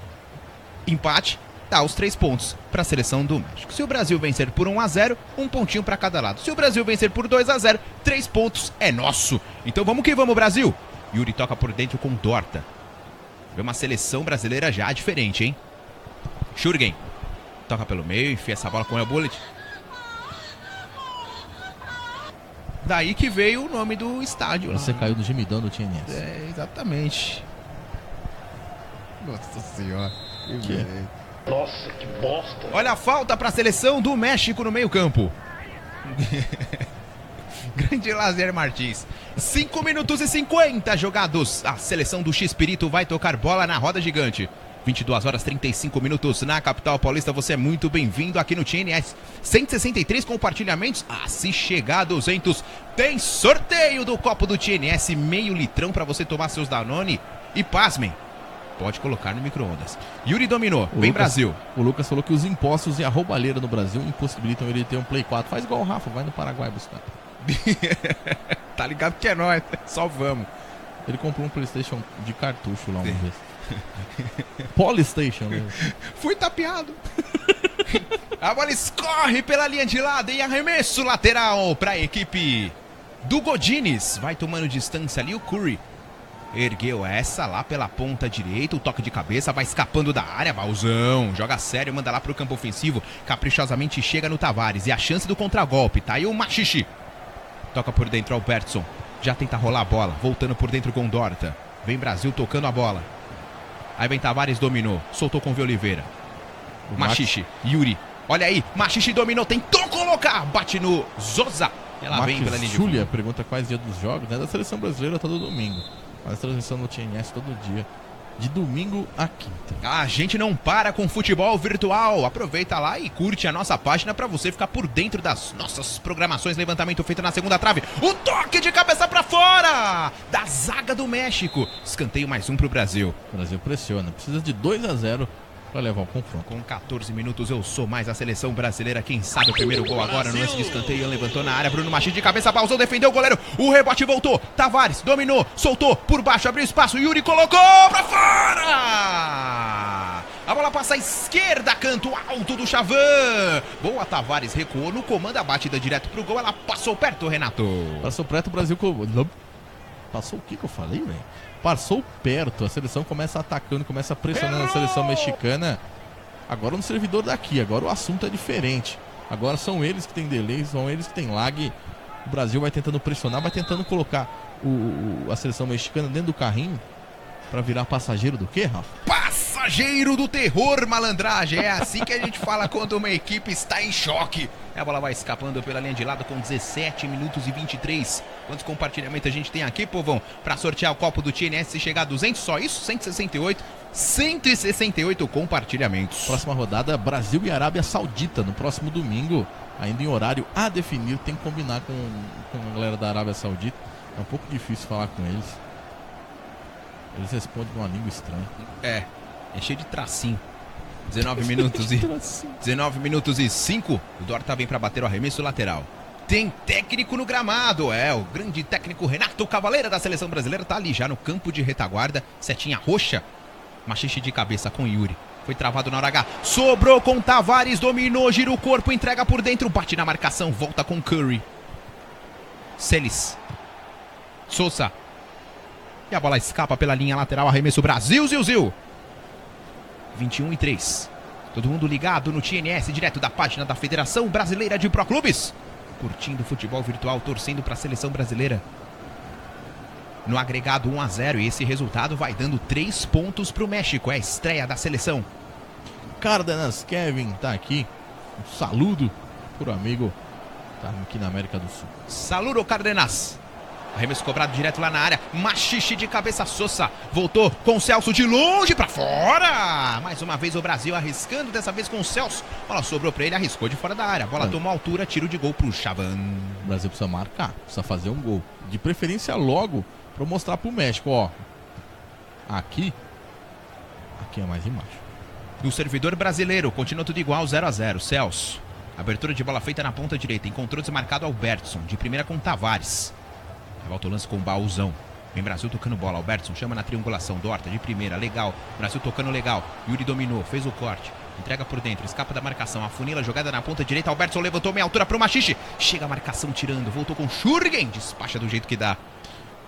Empate, dá os 3 pontos pra seleção do México. Se o Brasil vencer por 1-0, um pontinho pra cada lado. Se o Brasil vencer por 2-0, 3 pontos é nosso. Então vamos que vamos, Brasil. Yuri toca por dentro com Dorta. Vê uma seleção brasileira já diferente, hein? Schürgen toca pelo meio, enfia essa bola com o El Bullet. Daí que veio o nome do estádio. Você caiu do gemidão do TNS. É, exatamente. Nossa senhora. Que Nossa, que bosta. Olha a falta para a seleção do México no meio-campo. Grande Lazer Martins. 5 minutos e 50 jogados. A seleção do X-Pirito vai tocar bola na roda gigante. 22 horas 35 minutos na capital paulista. Você é muito bem-vindo aqui no TNS. 163 compartilhamentos. Se chegar a 200, tem sorteio do copo do TNS. Meio litrão para você tomar seus Danone. E pasmem, pode colocar no micro-ondas. Yuri dominou. Vem Brasil. O Lucas falou que os impostos e a roubalheira no Brasil impossibilitam ele de ter um Play 4. Faz igual o Rafa, vai no Paraguai buscar. Tá ligado que é nóis. Só vamos. Ele comprou um PlayStation de cartucho lá uma vez. Polystation, né? Fui tapeado. A bola escorre pela linha de lado em arremesso lateral para a equipe do Godines. Vai tomando distância ali o Curry. Ergueu essa lá pela ponta direita, o toque de cabeça, vai escapando da área, Balzão, joga sério, manda lá pro campo ofensivo, caprichosamente chega no Tavares, e a chance do contragolpe, tá aí o Machixe. Toca por dentro, Albertson, já tenta rolar a bola, voltando por dentro com Dorta. Vem Brasil tocando a bola. Aí vem Tavares, dominou, soltou com o Oliveira. Machixe, Yuri, olha aí, Machixe dominou, tentou colocar, bate no Zoza. Ela vem pela linha de Júlia pergunta quais dias dos jogos, né? Da seleção brasileira todo domingo. Mas transmissão no TNS todo dia, de domingo a quinta. A gente não para com futebol virtual. Aproveita lá e curte a nossa página para você ficar por dentro das nossas programações. Levantamento feito na segunda trave. O toque de cabeça para fora da zaga do México. Escanteio mais um pro Brasil. O Brasil pressiona, precisa de 2-0 para levar o confronto. Com 14 minutos eu sou mais a seleção brasileira. Quem sabe o primeiro gol agora no lance de escanteio. Levantou na área, Bruno Machixe de cabeça, pausou, defendeu o goleiro. O rebote voltou, Tavares dominou, soltou por baixo, abriu espaço, Yuri colocou pra fora. A bola passa à esquerda, canto alto do Chavan. Boa, Tavares recuou no comando, a batida direto pro gol. Ela passou perto, Renato. Passou perto, o Brasil... Passou o que eu falei, velho? Passou perto, a seleção começa atacando, começa pressionando a seleção mexicana. Agora no servidor daqui, agora o assunto é diferente. Agora são eles que tem delay, são eles que tem lag. O Brasil vai tentando pressionar, vai tentando colocar a seleção mexicana dentro do carrinho pra virar passageiro do quê, Rafa? Passageiro do terror, malandragem. É assim que a gente fala quando uma equipe está em choque. A bola vai escapando pela linha de lado com 17 minutos e 23. Quantos compartilhamentos a gente tem aqui, povão? Pra sortear o copo do TNS, se chegar a 200, só isso? 168. 168 compartilhamentos. Próxima rodada, Brasil e Arábia Saudita, no próximo domingo. Ainda em horário a definir, tem que combinar com a galera da Arábia Saudita. É um pouco difícil falar com eles. Eles respondem com uma língua estranha. É cheio de tracinho. 19 minutos e 5. O Dorta vem pra bater o arremesso lateral. Tem técnico no gramado, o grande técnico Renato Cavaleira da seleção brasileira tá ali já no campo de retaguarda, setinha roxa, machixe de cabeça com Yuri, foi travado na hora H, sobrou com Tavares, dominou, gira o corpo, entrega por dentro, bate na marcação, volta com Curry, Celis, Sousa, e a bola escapa pela linha lateral, arremesso Brasil, Zil, 21-3, todo mundo ligado no TNS, direto da página da Federação Brasileira de Pro Clubes. Curtindo futebol virtual, torcendo para a seleção brasileira. No agregado 1-0, e esse resultado vai dando 3 pontos para o México. É a estreia da seleção. Cárdenas Kevin tá aqui. Um saludo pro amigo. Tá aqui na América do Sul. Saludo, Cárdenas. Arremesso cobrado direto lá na área. Machixe de cabeça, Sousa. Voltou com o Celso de longe para fora. Mais uma vez o Brasil arriscando, dessa vez com o Celso. Bola sobrou para ele, arriscou de fora da área. Bola tomou altura, tiro de gol pro Chavan. O Brasil precisa marcar, precisa fazer um gol. De preferência logo, para mostrar pro México, ó. Aqui é mais embaixo. Do servidor brasileiro, continua tudo igual, 0-0. Celso. Abertura de bola feita na ponta direita. Encontrou desmarcado Albertson. De primeira com Tavares. Volta o lance com o Baúzão. Vem Brasil tocando bola. Albertson chama na triangulação. Dorta de primeira. Legal. Brasil tocando legal. Yuri dominou. Fez o corte. Entrega por dentro. Escapa da marcação. Afunila jogada na ponta direita. Albertson levantou meia altura pro Machixe. Chega a marcação tirando. Voltou com Schurgen. Despacha do jeito que dá.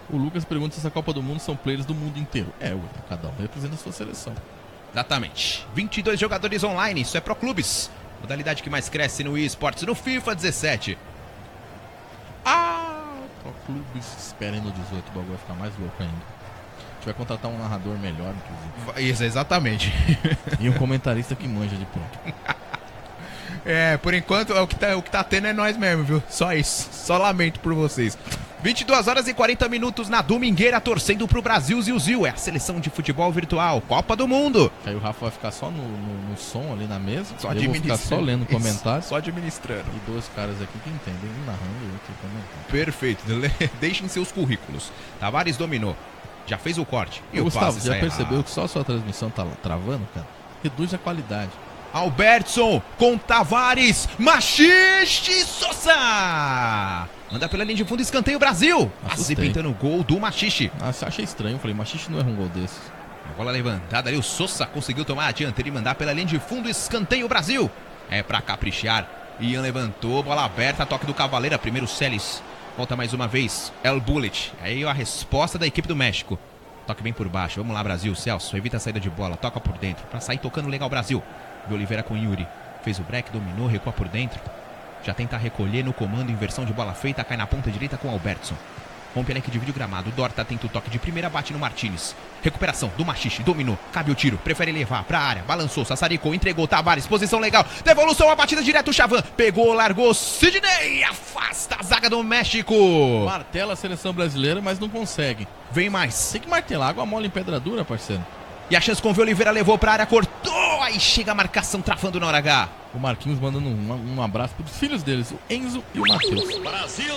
O Lucas pergunta se essa Copa do Mundo são players do mundo inteiro. Cada um representa a sua seleção. Exatamente. 22 jogadores online. Isso é Pro Clubes. Modalidade que mais cresce no eSports. No FIFA 17. Pro Clubes, esperem no 18, o bagulho vai ficar mais louco ainda. A gente vai contratar um narrador melhor, inclusive. Isso, exatamente. E um comentarista que manja de pronto. Por enquanto, o que tá tendo é nós mesmo, viu? Só isso. Só lamento por vocês. 22 horas e 40 minutos na domingueira, torcendo pro Brasil, Zil. É a seleção de futebol virtual, Copa do Mundo. Aí o Rafa vai ficar só no som ali na mesa. Só eu vou ficar só lendo comentários. Só administrando. E 2 caras aqui que entendem, um narrando e outro comentando. Perfeito. Deixem seus currículos. Tavares dominou. Já fez o corte. E o Gustavo, passe já percebeu que só a sua transmissão tá travando, cara? Reduz a qualidade. Albertson com Tavares, Machixe Sousa. Manda pela linha de fundo, escanteio Brasil. Quase pintando o gol do Machixe. Nossa, achei estranho, falei, Machixe não erra um gol desses. A bola levantada ali, o Sousa conseguiu tomar a dianteira e mandar pela linha de fundo, escanteio Brasil. É pra caprichar. Ian levantou, bola aberta, toque do Cavaleira, primeiro Celis. Volta mais uma vez, El Bullet. Aí a resposta da equipe do México. Toque bem por baixo, vamos lá Brasil, Celso, evita a saída de bola, toca por dentro, pra sair tocando legal Brasil. De Oliveira com Yuri, fez o break, dominou, recua por dentro. Já tenta recolher no comando, inversão de bola feita, cai na ponta direita com Albertson. Rompe que divide o gramado, Dorta tenta o toque de primeira, bate no Martínez. Recuperação do Machixe, dominou, cabe o tiro, prefere levar pra área, balançou, sassaricou, entregou, Tavares, posição legal, devolução, a batida direto, Chavan, pegou, largou, Sidney, afasta a zaga do México. Martela a seleção brasileira, mas não consegue. Vem mais. Tem que martelar, água mole em pedra dura, parceiro. E a chance com o Oliveira, levou pra área, cortou, aí chega a marcação travando na hora H. O Marquinhos mandando um abraço pros filhos deles, o Enzo e o Matheus. Brasil!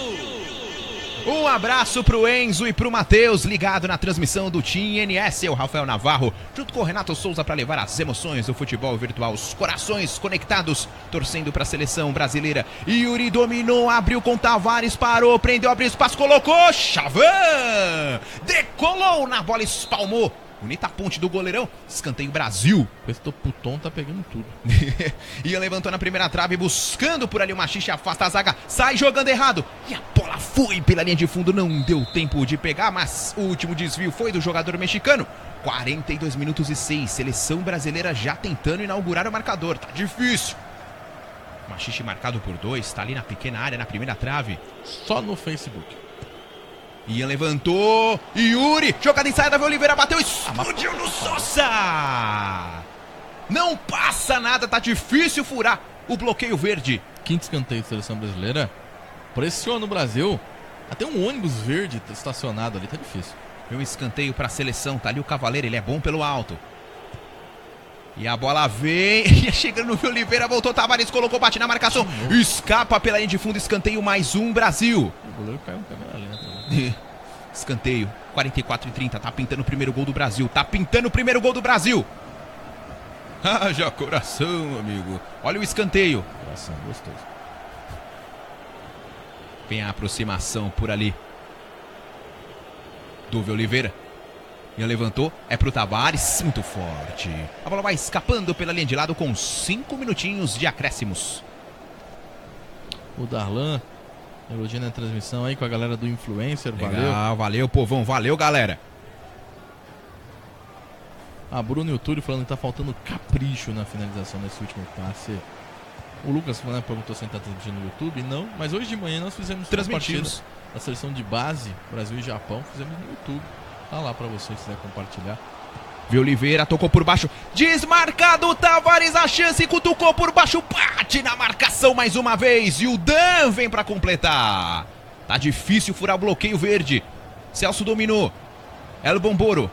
Um abraço pro Enzo e pro Matheus, ligado na transmissão do TNS, o Rafael Navarro, junto com o Renato Souza para levar as emoções do futebol virtual, os corações conectados, torcendo para a seleção brasileira. Yuri dominou, abriu com Tavares, parou, prendeu, abriu espaço, colocou, Chavan! Decolou na bola, espalmou. Bonita ponte do goleirão, escanteio Brasil. Esse Puton tá pegando tudo. Ian levantou na primeira trave, buscando por ali o Machixe, afasta a zaga, sai jogando errado. E a bola foi pela linha de fundo, não deu tempo de pegar, mas o último desvio foi do jogador mexicano. 42 minutos e 6, seleção brasileira já tentando inaugurar o marcador, tá difícil. Machixe marcado por 2, tá ali na pequena área, na primeira trave. Só no Facebook. Ian levantou, Yuri, jogada ensaiada, Oliveira bateu, explodiu no Sousa. Não passa nada, tá difícil furar o bloqueio verde. Quinto escanteio da seleção brasileira, pressiona o Brasil, até um ônibus verde estacionado ali, tá difícil. Um escanteio pra seleção, tá ali o Cavaleiro, ele é bom pelo alto. E a bola vem, chegando no Oliveira, voltou, Tavares, colocou, bate na marcação, escapa pela linha de fundo, escanteio, mais um Brasil. O goleiro caiu em câmera lenta. Escanteio, 44 e 30, tá pintando o primeiro gol do Brasil, tá pintando o primeiro gol do Brasil. Haja coração, amigo. Olha o escanteio. Coração gostoso. Vem a aproximação por ali. Dúvio Oliveira. E levantou, é pro Tavares, muito forte. A bola vai escapando pela linha de lado com 5 minutinhos de acréscimos. O Darlan elogiando a transmissão aí com a galera do Influencer, valeu. Legal, valeu, povão, valeu, galera. A Bruno e o Túlio falando que tá faltando capricho na finalização desse último passe. O Lucas, né, perguntou se a gente tá transmitindo no YouTube. Não, mas hoje de manhã nós fizemos Transmitimos da seleção de base, Brasil e Japão, fizemos no YouTube. Tá lá pra você, se quiser compartilhar. Viu Oliveira, tocou por baixo, desmarcado, Tavares, a chance, cutucou por baixo, bate na marcação mais uma vez, e o Dan vem pra completar. Tá difícil furar o bloqueio verde. Celso dominou, El Bomboro,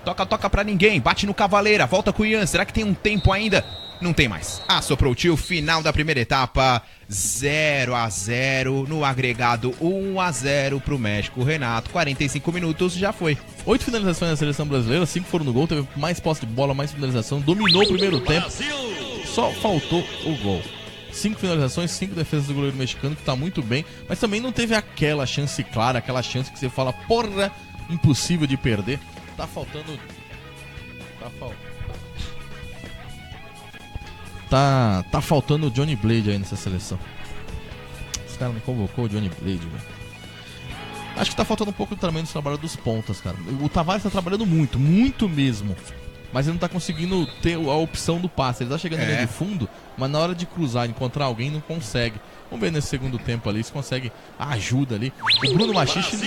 toca pra ninguém, bate no Cavaleira, volta com o Ian, será que tem um tempo ainda? Não tem mais. Assoprou o tio, final da primeira etapa, 0-0 no agregado, 1-0 pro México. Renato, 45 minutos, já foi. 8 finalizações na seleção brasileira, 5 foram no gol, teve mais posse de bola, mais finalização, dominou o primeiro tempo, só faltou o gol. 5 finalizações, 5 defesas do goleiro mexicano, que tá muito bem, mas também não teve aquela chance clara, aquela chance que você fala, porra, impossível de perder. Tá faltando... Tá faltando o Johnny Blade aí nessa seleção. Esse cara não convocou o Johnny Blade, velho. Acho que tá faltando um pouco também do trabalho dos pontas, cara. O Tavares tá trabalhando muito, muito mesmo. Mas ele não tá conseguindo ter a opção do passe. Ele tá chegando na linha de fundo, mas na hora de cruzar, encontrar alguém, não consegue. Vamos ver nesse segundo tempo ali se consegue a ajuda ali. O Bruno Machiche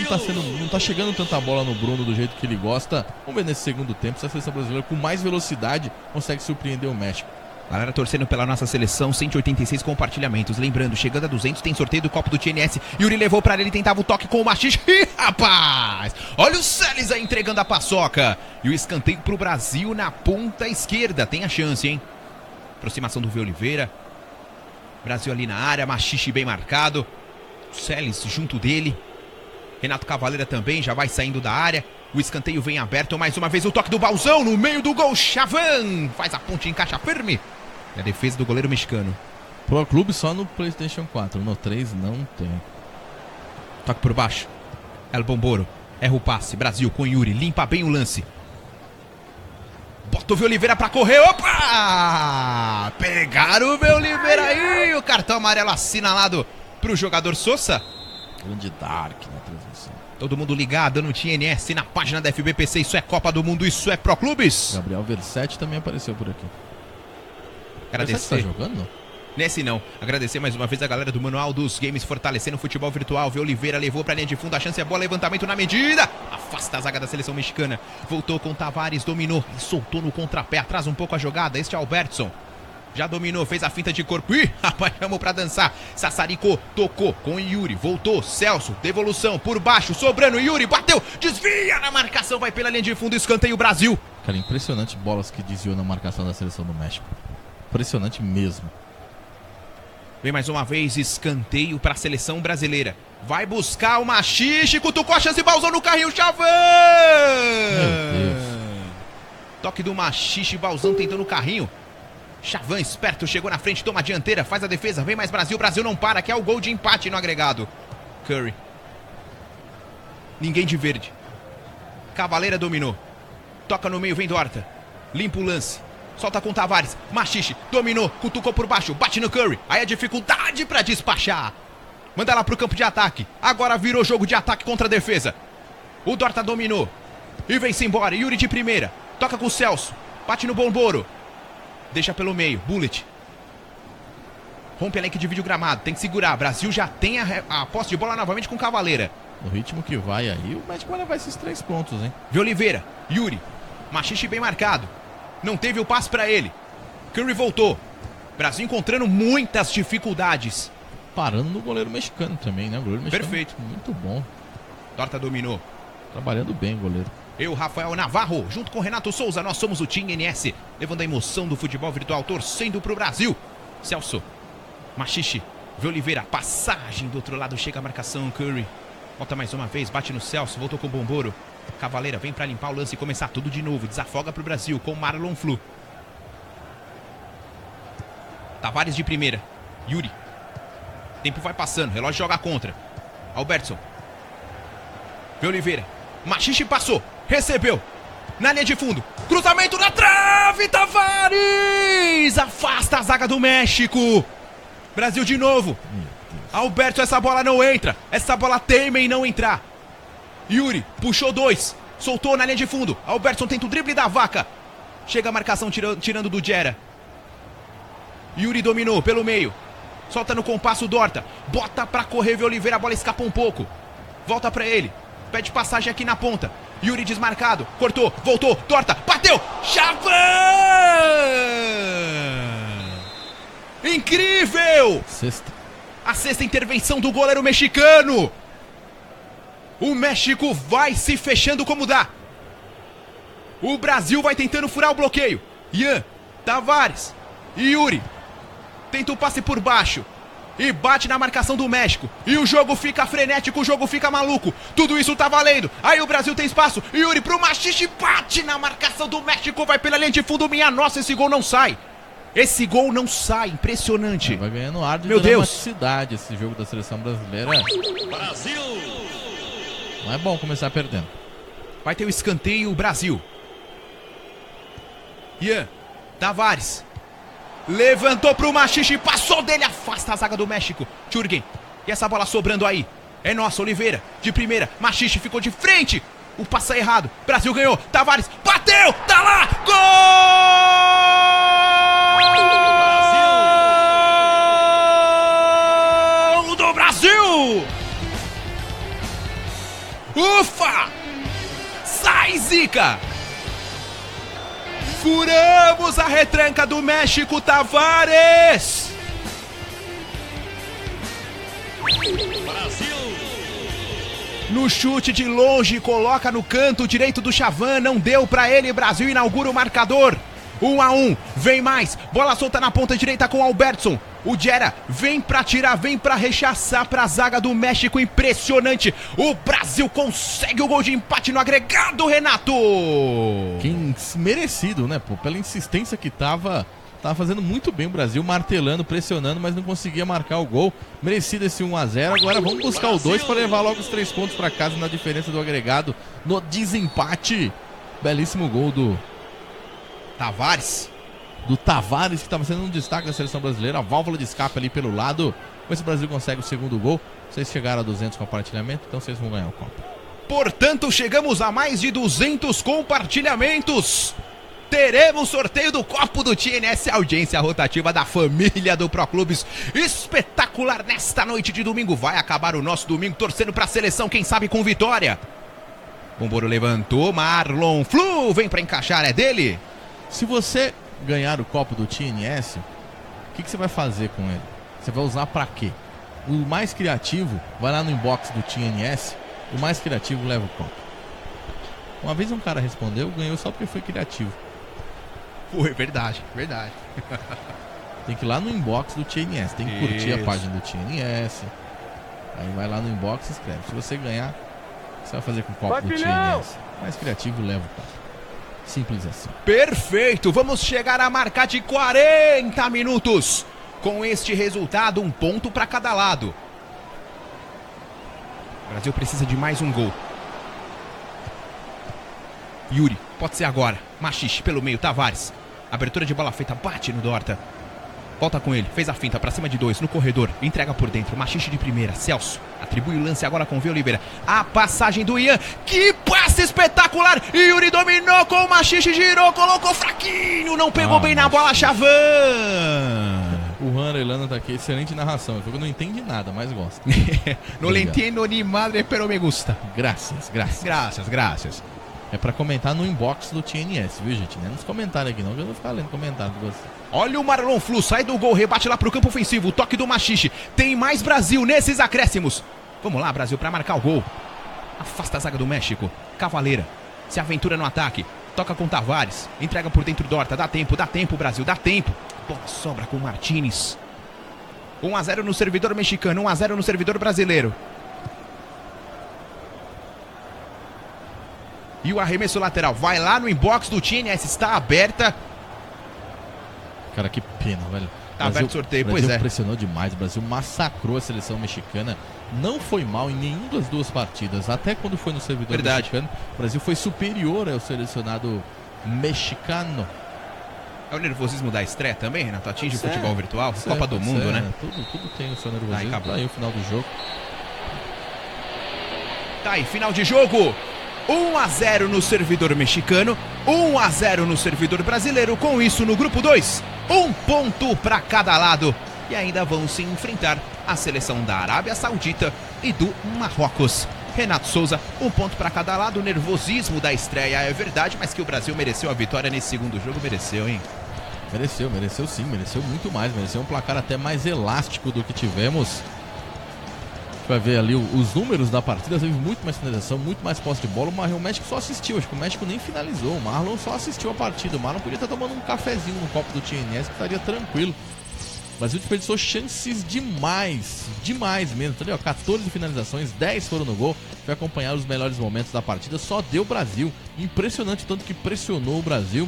não tá chegando tanta bola no Bruno do jeito que ele gosta. Vamos ver nesse segundo tempo se a seleção brasileira com mais velocidade consegue surpreender o México. Galera torcendo pela nossa seleção, 186 compartilhamentos. Lembrando, chegando a 200 tem sorteio do copo do TNS. Yuri levou pra ele, tentava o toque com o Machiche. Ih, rapaz! Olha o Celes aí entregando a paçoca. E o escanteio pro Brasil na ponta esquerda. Tem a chance, hein? Aproximação do V. Oliveira. Brasil ali na área, Machiche bem marcado. Celes junto dele. Renato Cavaleira também, já vai saindo da área. O escanteio vem aberto, mais uma vez o toque do Balzão no meio do gol. Chavan faz a ponte, encaixa firme. E a defesa do goleiro mexicano. Pro Clube só no PlayStation 4, no 3 não tem. Toque por baixo. El Bomboro, erra o passe. Brasil com Yuri, limpa bem o lance. Bota o V. Oliveira pra correr. Opa! Pegaram o V. Oliveira aí. O cartão amarelo assinalado pro jogador Sousa. Grande Dark na transmissão. Todo mundo ligado no TNS, na página da FBPC. Isso é Copa do Mundo, isso é Pro Clubes. Gabriel Versetti também apareceu por aqui. Agradecer. Tá jogando, não? Nesse não. Agradecer mais uma vez a galera do Manual dos Games, fortalecendo o futebol virtual. V. Oliveira levou pra linha de fundo, a chance é boa, levantamento na medida. Afasta a zaga da seleção mexicana. Voltou com Tavares, dominou e soltou no contrapé. Atrasa um pouco a jogada, este é Albertson. Já dominou, fez a finta de corpo. Ih, rapaz, chamou pra dançar. Sassaricou, tocou com Yuri. Voltou, Celso, devolução por baixo, sobrando. Yuri bateu, desvia na marcação, vai pela linha de fundo, escanteio Brasil. Cara, impressionante bolas que desviou na marcação da seleção do México. Impressionante mesmo. Vem mais uma vez, escanteio pra seleção brasileira. Vai buscar o Machiche, cutucou a chance, Balzão no carrinho, Chavan! Toque do Machiche, Balzão tentando o carrinho. Chavan, esperto, chegou na frente, toma a dianteira, faz a defesa, vem mais Brasil, Brasil não para, quer o gol de empate no agregado. Curry. Ninguém de verde. Cavaleira dominou. Toca no meio, vem do Horta. Limpa o lance. Solta com Tavares. Machiche, dominou, cutucou por baixo, bate no Curry. Aí a dificuldade pra despachar. Manda lá pro campo de ataque. Agora virou jogo de ataque contra a defesa. O Dorta dominou. E vem-se embora, Yuri de primeira. Toca com o Celso. Bate no Bomboro. Deixa pelo meio, Bullet. Rompe a linha que divide o gramado, tem que segurar. Brasil já tem a posse de bola novamente com Cavaleira. No ritmo que vai aí, o México vai levar esses 3 pontos, hein? V. Oliveira, Yuri. Machiche bem marcado. Não teve o passe pra ele. Curry voltou. Brasil encontrando muitas dificuldades. Parando no goleiro mexicano também, né? O goleiro mexicano perfeito. Muito bom. Dorta dominou. Trabalhando bem o goleiro. Eu, Rafael Navarro, junto com Renato Souza, nós somos o Team NS, levando a emoção do futebol virtual, torcendo pro Brasil. Celso, Machiche, V. Oliveira, passagem do outro lado, chega a marcação, Curry. Volta mais uma vez, bate no Celso, voltou com o Bomboro. Cavaleira vem pra limpar o lance e começar tudo de novo, desafoga pro Brasil com Marlon Flu. Tavares de primeira. Yuri. Tempo vai passando. Relógio joga contra. Albertson. Vê Oliveira. Machixe passou. Recebeu. Na linha de fundo. Cruzamento na trave. Tavares. Afasta a zaga do México. Brasil de novo. Alberto, essa bola não entra. Essa bola teima em não entrar. Yuri puxou 2. Soltou na linha de fundo. Albertson tenta o drible da vaca. Chega a marcação tirando do Gera. Yuri dominou pelo meio. Solta no compasso Dorta. Bota pra correr, vê Oliveira. A bola escapa um pouco. Volta pra ele. Pede passagem aqui na ponta. Yuri desmarcado. Cortou. Voltou. Dorta. Bateu. Chavan! Incrível! A sexta intervenção do goleiro mexicano. O México vai se fechando como dá. O Brasil vai tentando furar o bloqueio. Ian, Tavares e Yuri. Tenta o passe por baixo. E bate na marcação do México. E o jogo fica frenético, o jogo fica maluco. Tudo isso tá valendo. Aí o Brasil tem espaço. Yuri pro Machixe, bate na marcação do México. Vai pela linha de fundo. Minha nossa, esse gol não sai. Esse gol não sai, impressionante. Vai ganhando ar de Meu Deus. dramaticidade esse jogo da seleção brasileira. Brasil! Não é bom começar perdendo. Vai ter o escanteio, Brasil. Ian, Tavares. Levantou pro Machixe, passou dele, afasta a zaga do México. Jürgen, e essa bola sobrando aí? É nossa, Oliveira, de primeira. Machixe ficou de frente. O passe é errado. Brasil ganhou. Tavares bateu, tá lá. Gol do Brasil! Ufa! Sai, Zica! Furamos a retranca do México, Tavares! Brasil! No chute de longe, coloca no canto direito do Chavan, não deu pra ele, Brasil inaugura o marcador. 1-1, vem mais, bola solta na ponta direita com Albertson. O Gera vem pra tirar, vem pra rechaçar pra zaga do México, impressionante. O Brasil consegue o gol de empate no agregado, Renato. Quem merecido, né, pô? Pela insistência que tava fazendo muito bem o Brasil, martelando, pressionando, mas não conseguia marcar o gol. Merecido esse 1-0. Agora vamos buscar o 2 para levar logo os 3 pontos para casa na diferença do agregado, no desempate. Belíssimo gol do Tavares. Do Tavares, que estava sendo um destaque da seleção brasileira. A válvula de escape ali pelo lado. Com esse o Brasil consegue o segundo gol. Vocês chegaram a 200 compartilhamentos, então vocês vão ganhar o copo. Portanto, chegamos a mais de 200 compartilhamentos. Teremos sorteio do copo do TNS, a audiência rotativa da família do Proclubes. Espetacular nesta noite de domingo. Vai acabar o nosso domingo torcendo para a seleção, quem sabe com vitória. Bomboro levantou, Marlon Flu vem para encaixar, é dele. Se você ganhar o copo do TNS, o que você vai fazer com ele? Você vai usar pra quê? O mais criativo vai lá no inbox do TNS, o mais criativo leva o copo. Uma vez um cara respondeu, ganhou só porque foi criativo. Foi, verdade, verdade. Tem que ir lá no inbox do TNS, tem que curtir a página do TNS. Aí vai lá no inbox e escreve. Se você ganhar, o que você vai fazer com o copo do TNS? O mais criativo leva o copo. Simples assim. Perfeito, vamos chegar a marcar de 40 minutos. Com este resultado, 1 ponto para cada lado. O Brasil precisa de mais um gol. Yuri, pode ser agora. Machixe pelo meio, Tavares. Abertura de bola feita, bate no Dorta. Volta com ele, fez a finta pra cima de 2 no corredor, entrega por dentro, Machixe de primeira, Celso atribui o lance agora com o V. Oliveira. A passagem do Ian, que passe espetacular! Yuri dominou com o Machixe, girou, colocou fraquinho, não pegou bem na bola, Chavan! O Juan Arellano tá aqui, excelente narração. Eu não entende nada, mas gosta. Não le entiendo ni madre, pero me gusta. Graças. Graças. É pra comentar no inbox do TNS, viu, gente? Não é nos comentários aqui não, que eu vou ficar lendo comentário de você. Olha o Marlon Flu, sai do gol, rebate lá pro campo ofensivo, o toque do Machixe. Tem mais Brasil nesses acréscimos. Vamos lá, Brasil, pra marcar o gol. Afasta a zaga do México. Cavaleira se aventura no ataque. Toca com Tavares, entrega por dentro Dorta. Dá tempo, Brasil, dá tempo. Bola sobra com Martínez. 1-0 no servidor mexicano, 1-0 no servidor brasileiro. E o arremesso lateral vai lá no inbox do TNS, está aberta. Cara, que pena, velho. Tá aberto o sorteio, o Brasil pois é. pressionou demais, o Brasil massacrou a seleção mexicana. Não foi mal em nenhuma das duas partidas. Até quando foi no servidor mexicano, o Brasil foi superior ao selecionado mexicano. É o nervosismo da estreia também, Renato? Atinge o futebol virtual? Copa do Mundo, né? Tudo tem o seu nervosismo. Tá, Tá aí o final do jogo. Tá aí, final de jogo. 1-0 no servidor mexicano, 1-0 no servidor brasileiro. Com isso, no grupo 2, 1 ponto para cada lado. E ainda vão se enfrentar a seleção da Arábia Saudita e do Marrocos. Renato Souza, 1 ponto para cada lado. O nervosismo da estreia é verdade, mas que o Brasil mereceu a vitória nesse segundo jogo, mereceu, hein? Mereceu sim, mereceu muito mais. Mereceu um placar até mais elástico do que tivemos. A gente vai ver ali os números da partida. Teve muito mais finalização, muito mais posse de bola. O México só assistiu, acho que o México nem finalizou. O Marlon só assistiu a partida. O Marlon podia estar tomando um cafezinho no copo do TNS que estaria tranquilo. O Brasil desperdiçou chances demais mesmo, entendeu? 14 finalizações, 10 foram no gol. Vai acompanhar os melhores momentos da partida. Só deu Brasil. Impressionante tanto que pressionou o Brasil.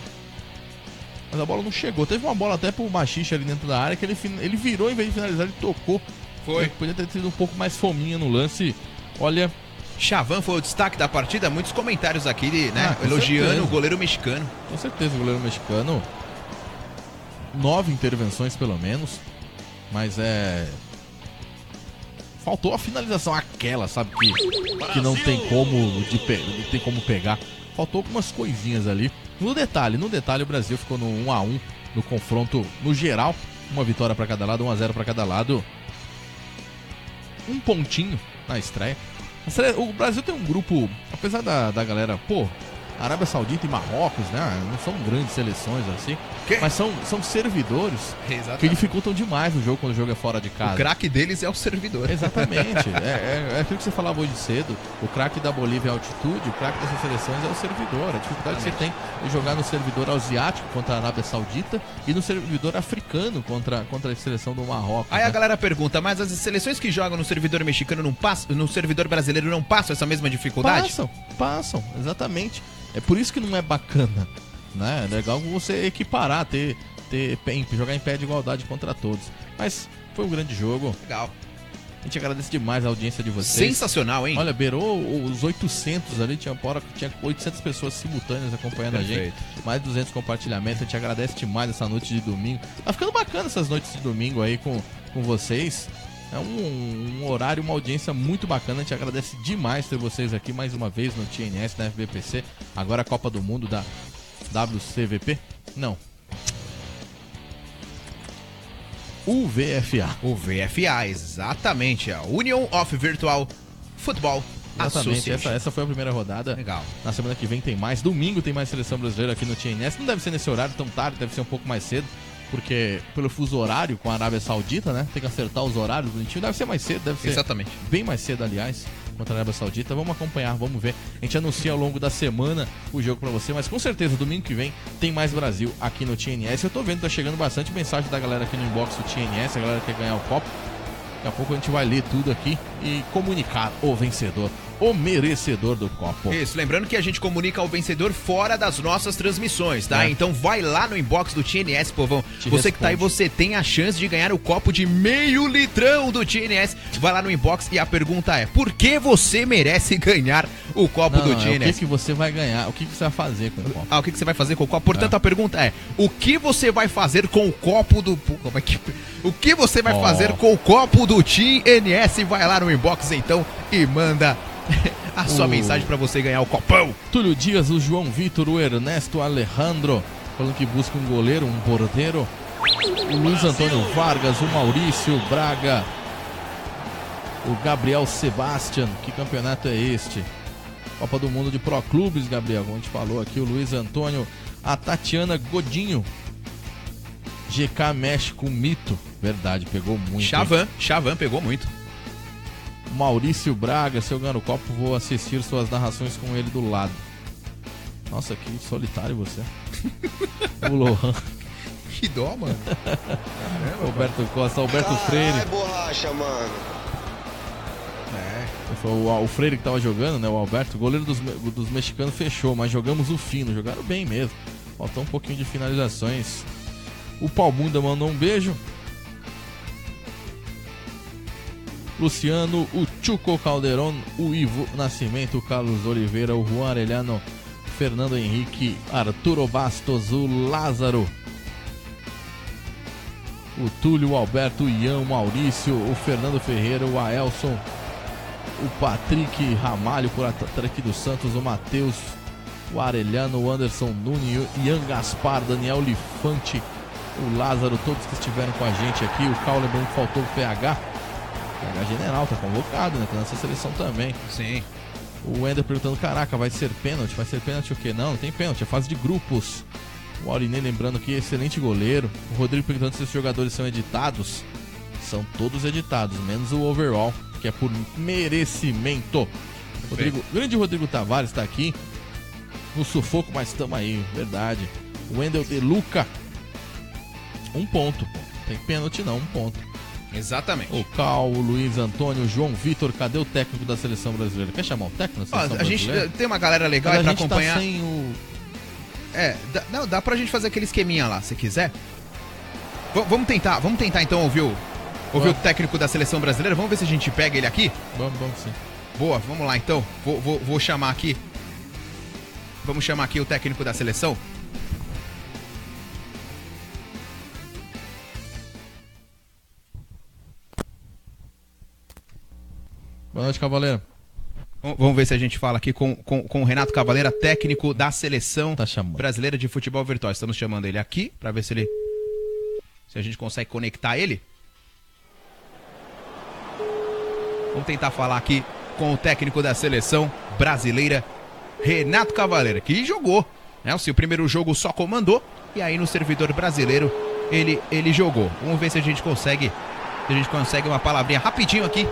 Mas a bola não chegou. Teve uma bola até pro Machixe ali dentro da área que ele virou, em vez de finalizar, ele tocou. Foi. Ele podia ter tido um pouco mais fominha no lance. Olha, Chavan foi o destaque da partida. Muitos comentários aqui, né? Com elogiando certeza. o goleiro mexicano. Com certeza, o goleiro mexicano. 9 intervenções pelo menos. Mas faltou a finalização, aquela, sabe? Que não tem como pegar. Faltou algumas coisinhas ali. No detalhe, o Brasil ficou no 1-1 no confronto no geral. Uma vitória para cada lado, 1-0 para cada lado. Um pontinho na estreia. O Brasil tem um grupo, apesar da galera, Arábia Saudita e Marrocos, né? Não são grandes seleções assim, mas são servidores que dificultam demais o jogo quando o jogo é fora de casa. O craque deles é o servidor. Exatamente. é aquilo que você falava hoje cedo. O craque da Bolívia é a altitude, o craque dessas seleções é o servidor. A dificuldade que você tem de jogar no servidor asiático contra a Arábia Saudita e no servidor africano contra a seleção do Marrocos. Aí a galera pergunta, mas as seleções que jogam no servidor mexicano não passam, no servidor brasileiro não passam essa mesma dificuldade? Passam, exatamente. É por isso que não é bacana, né? É legal você equiparar, jogar em pé de igualdade contra todos. Mas foi um grande jogo. Legal. A gente agradece demais a audiência de vocês. Sensacional, hein? Olha, beirou os 800 ali, tinha 800 pessoas simultâneas acompanhando a gente. Mais de 200 compartilhamentos, a gente agradece demais essa noite de domingo. Tá ficando bacana essas noites de domingo aí com vocês. É um horário, uma audiência muito bacana. A gente agradece demais ter vocês aqui mais uma vez no TNS, na FBPC. Agora a Copa do Mundo da WCVP. Não. UVFA. O VFA, exatamente. A Union of Virtual Football Exatamente, Association. essa foi a primeira rodada. Legal. Na semana que vem tem mais. Domingo tem mais seleção brasileira aqui no TNS. Não deve ser nesse horário tão tarde, deve ser um pouco mais cedo. Porque pelo fuso horário com a Arábia Saudita, né? Tem que acertar os horários bonitinho. Deve ser mais cedo, deve ser Exatamente. bem mais cedo, aliás, contra a Arábia Saudita. Vamos acompanhar, vamos ver. A gente anuncia ao longo da semana o jogo pra você, mas com certeza, domingo que vem tem mais Brasil aqui no TNS. Eu tô vendo que tá chegando bastante mensagem da galera aqui no inbox do TNS, a galera que quer ganhar o copo. Daqui a pouco a gente vai ler tudo aqui e comunicar o vencedor, o merecedor do copo. Isso, lembrando que a gente comunica o vencedor fora das nossas transmissões, tá? Então vai lá no inbox do TNS, povão. Você que tá aí, você tem a chance de ganhar o copo de meio litrão do TNS. Vai lá no inbox e a pergunta é: por que você merece ganhar o copo do TNS? O que você vai ganhar? O que você vai fazer com o copo? O que você vai fazer com o copo? Portanto, a pergunta é: o que você vai fazer com o copo do... Como é que... O que você vai fazer com o copo do TNS? Vai lá no inbox, então, e manda a sua mensagem pra você ganhar o copão. Túlio Dias, o João Vitor, o Ernesto Alejandro, falando que busca um goleiro, um porteiro. O Luiz Antônio Vargas, o Maurício Braga, o Gabriel Sebastian. Que campeonato é este? Copa do Mundo de Pro Clubes, Gabriel, como a gente falou aqui. O Luiz Antônio, a Tatiana Godinho. GK México Mito. Verdade, pegou muito. Chavan pegou muito. Maurício Braga, se eu ganhar o copo, vou assistir suas narrações com ele do lado. Nossa, que solitário você. O Lohan. Que dó, mano. Roberto Costa, Alberto Freire. Ai, borracha, mano. Foi o Freire que tava jogando, né? O Alberto, o goleiro dos mexicanos fechou, mas jogamos o fino, jogaram bem mesmo. Faltou um pouquinho de finalizações. O Palmunda mandou um beijo. Luciano, o Chuco Calderon, o Ivo Nascimento, o Carlos Oliveira, o Juan Arellano, Fernando Henrique, Arturo Bastos, o Lázaro, o Túlio, o Alberto, o Ian, o Maurício, o Fernando Ferreira, o Aelson, o Patrick Ramalho, por Atlético dos Santos, o Matheus, o Arellano, o Anderson Nunes, o Ian Gaspar, Daniel Lifante, o Lázaro, todos que estiveram com a gente aqui, o Cal, lembrando que faltou o PH General, tá convocado, né? Tá nessa seleção também. Sim. O Wender perguntando, caraca, vai ser pênalti? Vai ser pênalti o quê? Não tem pênalti, é fase de grupos. O Aurinei lembrando que excelente goleiro. O Rodrigo perguntando se os jogadores são editados. São todos editados, menos o overall, que é por merecimento. Rodrigo, grande Rodrigo Tavares tá aqui no sufoco, mas estamos aí, verdade. O Wendel De Luca, 1 ponto. Tem pênalti não, 1 ponto. Exatamente. O Cal, o Luiz Antônio, o João Vitor, cadê o técnico da seleção brasileira? Quer chamar o técnico da seleção brasileira? A gente tem uma galera legal aí pra acompanhar. Tá sem o... Dá pra gente fazer aquele esqueminha lá, se quiser. Vamos tentar então ouvir o técnico da seleção brasileira. Vamos ver se a gente pega ele aqui? Vamos sim. Boa, vamos lá então. Vou chamar aqui. Vamos chamar aqui o técnico da seleção. Boa noite, Cavaleiro. Vamos ver se a gente fala aqui com o Renato Cavaleira, técnico da seleção brasileira de futebol virtual. Estamos chamando ele aqui para ver se a gente consegue conectar ele. Vamos tentar falar aqui com o técnico da seleção brasileira, Renato Cavaleira, que jogou, né? O seu primeiro jogo só comandou e aí no servidor brasileiro ele jogou. Vamos ver se a gente consegue uma palavrinha rapidinho aqui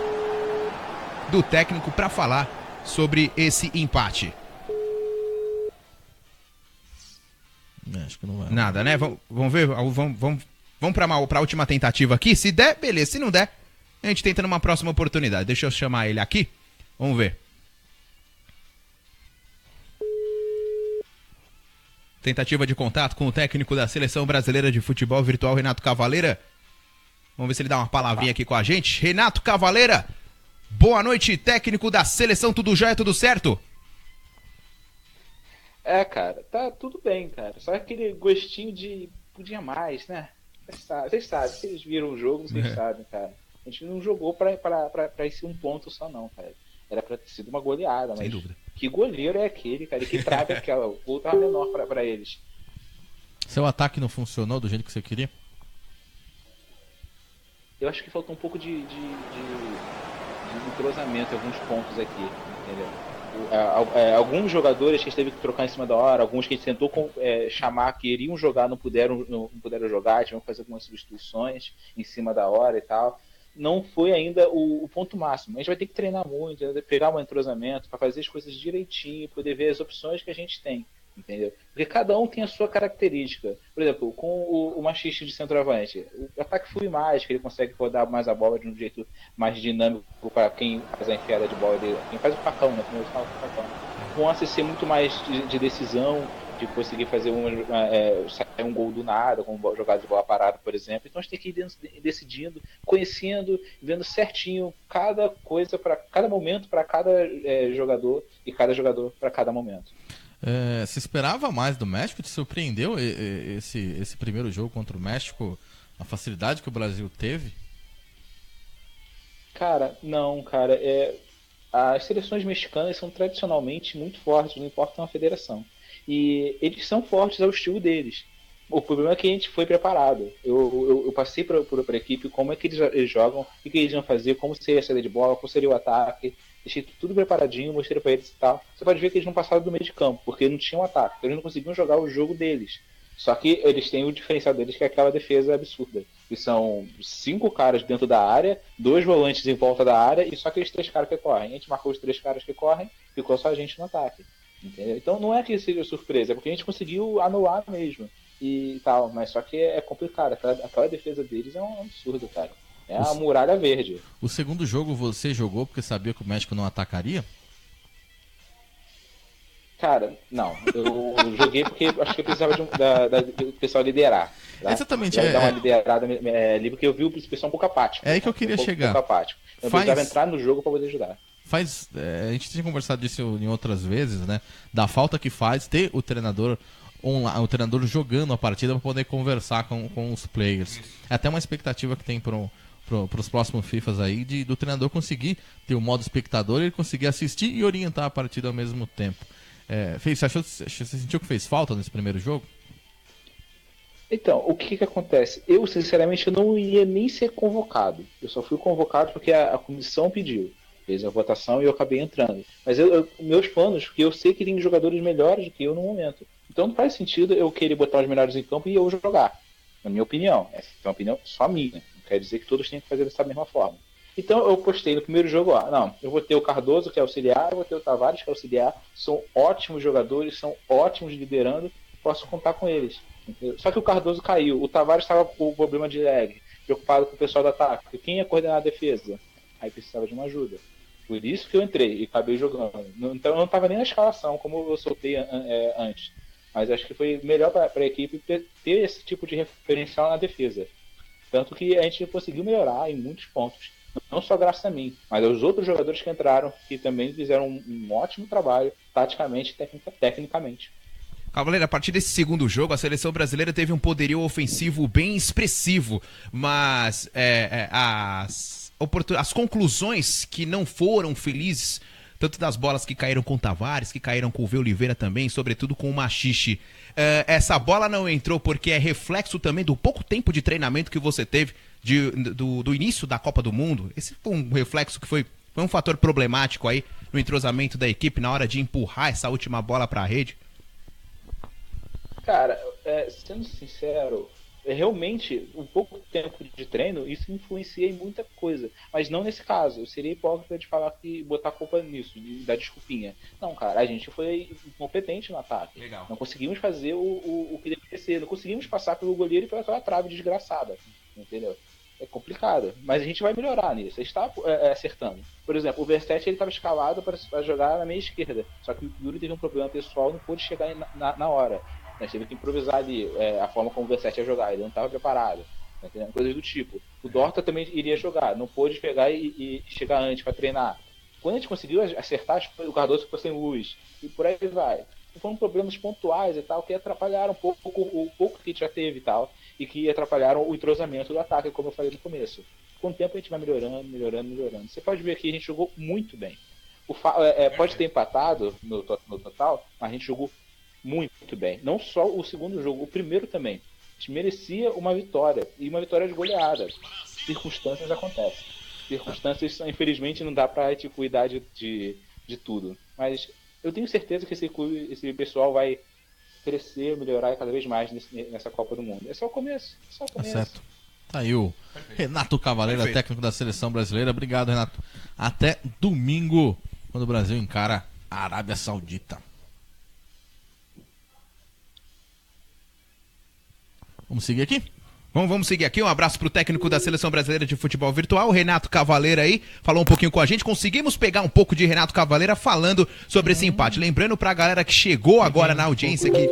do técnico para falar sobre esse empate. Acho que não vai. Nada, né? Vamos ver, vamos para a última tentativa aqui. Se der, beleza. Se não der, a gente tenta numa próxima oportunidade. Deixa eu chamar ele aqui. Vamos ver. Tentativa de contato com o técnico da seleção brasileira de futebol virtual, Renato Cavaleira. Vamos ver se ele dá uma palavrinha aqui com a gente. Renato Cavaleira, boa noite, técnico da seleção, tudo jóia, tudo certo? Cara, tá tudo bem, cara. Só aquele gostinho de podia mais, né? Vocês sabem, vocês viram o jogo, vocês sabem, cara. A gente não jogou pra esse 1 ponto só não, cara. Era pra ter sido uma goleada, mas sem dúvida. Que goleiro é aquele, cara? E que trave aquela? O gol tava menor pra eles. Seu ataque não funcionou do jeito que você queria? Eu acho que faltou um pouco de entrosamento em alguns pontos aqui, entendeu? Alguns jogadores que a gente teve que trocar em cima da hora, alguns que a gente tentou chamar que iriam jogar, não puderam jogar, tivemos que fazer algumas substituições em cima da hora e tal. Não foi ainda o ponto máximo. A gente vai ter que treinar muito, pegar um entrosamento para fazer as coisas direitinho, poder ver as opções que a gente tem, entendeu? Porque cada um tem a sua característica. Por exemplo, com o Machiste de centroavante, o ataque flui mais, que ele consegue rodar mais a bola de um jeito mais dinâmico para quem faz a enfiada de bola dele, quem faz o facão, né? Como eu falo, o facão. Com o ACC muito mais de decisão, de conseguir fazer sair um gol do nada, com jogada de bola parada, por exemplo. Então a gente tem que ir decidindo, conhecendo, vendo certinho cada coisa para cada momento, para cada jogador e cada jogador para cada momento. Você esperava mais do México? Te surpreendeu esse primeiro jogo contra o México? A facilidade que o Brasil teve? Cara, não, cara. As seleções mexicanas são tradicionalmente muito fortes, não importa uma federação. E eles são fortes ao estilo deles. O problema é que a gente foi preparado. Eu passei para a equipe como é que eles jogam, o que eles iam fazer, como seria a saída de bola, como seria o ataque. Deixei tudo preparadinho, mostrei para eles e tal. Você pode ver que eles não passaram do meio de campo, porque não tinham ataque. Eles não conseguiam jogar o jogo deles. Só que eles têm o diferencial deles, que é aquela defesa absurda. Que são 5 caras dentro da área, 2 volantes em volta da área e só aqueles 3 caras que correm. A gente marcou os 3 caras que correm, ficou só a gente no ataque. Entendeu? Então não é que seja surpresa, é porque a gente conseguiu anular mesmo e tal, mas só que é complicado. Aquela defesa deles é um absurdo, cara. É a muralha verde. O segundo jogo você jogou porque sabia que o México não atacaria? Cara, não. Eu joguei porque acho que eu precisava do pessoal liderar. Tá? Exatamente. Dar uma liderada ali, porque eu vi o pessoal um pouco apático. É aí que eu queria chegar. Pouco apático. Eu precisava entrar no jogo pra poder ajudar. A gente tinha conversado disso em outras vezes, né? Da falta que faz ter o treinador jogando a partida para poder conversar com os players. É até uma expectativa que tem para os próximos FIFAs aí do treinador conseguir ter o modo espectador e ele conseguir assistir e orientar a partida ao mesmo tempo. Você sentiu que fez falta nesse primeiro jogo? Então, o que acontece? Eu, sinceramente, não ia nem ser convocado. Eu só fui convocado porque a comissão pediu. Fez a votação e eu acabei entrando. Mas meus planos, porque eu sei que tem jogadores melhores do que eu no momento. Então não faz sentido eu querer botar os melhores em campo e eu jogar. Na minha opinião. Essa é uma opinião só minha. Não quer dizer que todos têm que fazer dessa mesma forma. Então eu postei no primeiro jogo, eu vou ter o Cardoso, que é auxiliar, eu vou ter o Tavares, que é auxiliar. São ótimos jogadores, são ótimos liderando, posso contar com eles. Entendeu? Só que o Cardoso caiu, o Tavares estava com o problema de lag, preocupado com o pessoal do ataque. Quem ia coordenar a defesa? Aí precisava de uma ajuda. Por isso que eu entrei e acabei jogando. Então eu não estava nem na escalação, como eu soltei antes. Mas acho que foi melhor para a equipe ter esse tipo de referencial na defesa. Tanto que a gente conseguiu melhorar em muitos pontos. Não só graças a mim, mas aos outros jogadores que entraram, que também fizeram um ótimo trabalho, taticamente e tecnicamente. Cavaleiro, a partir desse segundo jogo, a seleção brasileira teve um poderio ofensivo bem expressivo, mas as conclusões que não foram felizes, tanto das bolas que caíram com o Tavares, que caíram com o V. Oliveira também, sobretudo com o Machiche, essa bola não entrou porque é reflexo também do pouco tempo de treinamento que você teve do início da Copa do Mundo. Esse foi um reflexo que foi um fator problemático aí no entrosamento da equipe na hora de empurrar essa última bola para a rede. Cara, sendo sincero, realmente, um pouco tempo de treino, isso influencia em muita coisa. Mas não nesse caso. Eu seria hipócrita de falar que botar culpa nisso, de dar desculpinha. Não, cara, a gente foi incompetente no ataque. Legal. Não conseguimos fazer o que deveria ser. Não conseguimos passar pelo goleiro e pela aquela trave desgraçada. Entendeu? É complicado. Mas a gente vai melhorar nisso. A gente está acertando. Por exemplo, o Verstetti estava escalado para jogar na meia esquerda. Só que o Yuri teve um problema pessoal e não pôde chegar na hora. Nós tivemos que improvisar ali a forma como o Verstetti ia jogar, ele não estava preparado, tá entendendo? Coisas do tipo. O Dorta também iria jogar, não pôde pegar e chegar antes para treinar. Quando a gente conseguiu acertar, o Cardoso ficou sem luz, e por aí vai. Foram problemas pontuais e tal, que atrapalharam o pouco que a gente já teve e tal, e que atrapalharam o entrosamento do ataque, como eu falei no começo. Com o tempo a gente vai melhorando. Você pode ver que a gente jogou muito bem. Pode ter empatado no total, mas a gente jogou muito bem. Não só o segundo jogo, o primeiro também. A gente merecia uma vitória. E uma vitória de goleada. Circunstâncias acontecem. Circunstâncias, infelizmente, não dá pra cuidar de tudo. Mas eu tenho certeza que esse pessoal vai crescer, melhorar cada vez mais nessa Copa do Mundo. É só o começo. Tá certo. Tá aí o Renato Cavaleiro, técnico da seleção brasileira. Obrigado, Renato. Até domingo, quando o Brasil encara a Arábia Saudita. Vamos seguir aqui? Vamos seguir aqui. Um abraço pro técnico da Seleção Brasileira de Futebol Virtual, Renato Cavaleira aí, falou um pouquinho com a gente. Conseguimos pegar um pouco de Renato Cavaleira falando sobre esse empate. Lembrando pra galera que chegou agora na audiência aqui.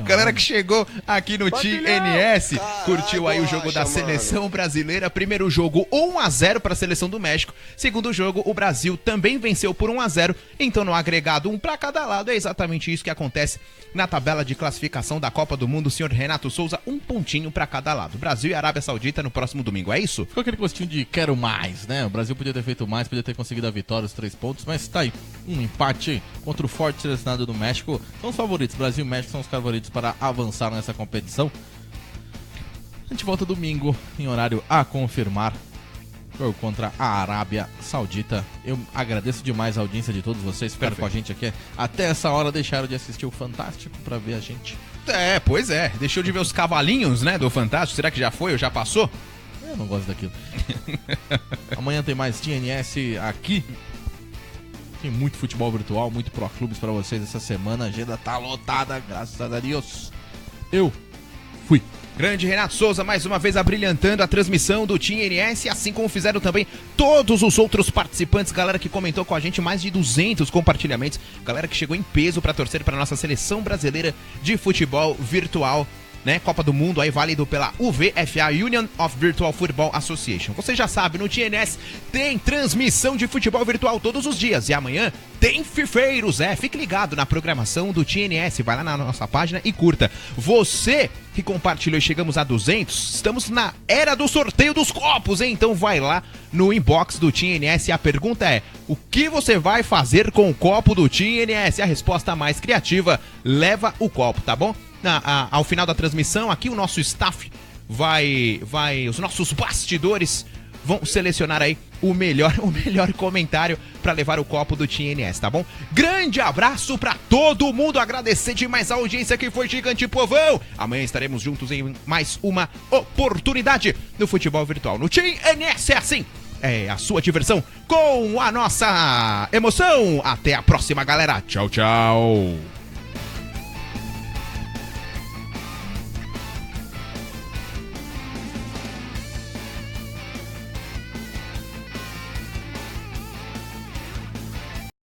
Galera que chegou aqui no TNS, curtiu aí o jogo da Seleção Brasileira. Primeiro jogo 1-0 para a Seleção do México. Segundo jogo, o Brasil também venceu por 1-0. Então no agregado, 1 para cada lado. É exatamente isso que acontece na tabela de classificação da Copa do Mundo. O senhor Renato Souza, 1 pontinho para cada lado. Brasil e Arábia Saudita no próximo domingo, é isso? Ficou aquele gostinho de quero mais, né? O Brasil podia ter feito mais, podia ter conseguido a vitória, os 3 pontos, mas tá aí, um empate contra o forte selecionado do México. São os favoritos, Brasil e México são os favoritos para avançar nessa competição. A gente volta domingo em horário a confirmar, jogo contra a Arábia Saudita. Eu agradeço demais a audiência de todos vocês, ficaram com a gente aqui até essa hora, deixaram de assistir o Fantástico para ver a gente. Pois é, deixou de ver os cavalinhos, né, do Fantástico. Será que já foi ou já passou? Eu não gosto daquilo. Amanhã tem mais TNS aqui. Tem muito futebol virtual, muito Pro Clubes pra vocês essa semana. A agenda tá lotada, graças a Deus. Eu fui. Grande Renato Souza, mais uma vez abrilhantando a transmissão do Team NS, assim como fizeram também todos os outros participantes, galera que comentou com a gente, mais de 200 compartilhamentos, galera que chegou em peso para torcer para nossa seleção brasileira de futebol virtual, né? Copa do Mundo aí válido pela UVFA, Union of Virtual Football Association. Você já sabe, no TNS tem transmissão de futebol virtual todos os dias e amanhã tem fifeiros, fique ligado na programação do TNS, vai lá na nossa página e curta. Você que compartilhou e chegamos a 200, estamos na era do sorteio dos copos, hein? Então vai lá no inbox do TNS e a pergunta é: o que você vai fazer com o copo do TNS? A resposta mais criativa leva o copo, tá bom? Ao final da transmissão, aqui o nosso staff os nossos bastidores vão selecionar aí o melhor comentário para levar o copo do TNS, tá bom? Grande abraço para todo mundo, agradecer demais a audiência que foi gigante, povão. Amanhã estaremos juntos em mais uma oportunidade no futebol virtual. No TNS é assim, é a sua diversão com a nossa emoção. Até a próxima, galera. Tchau, tchau.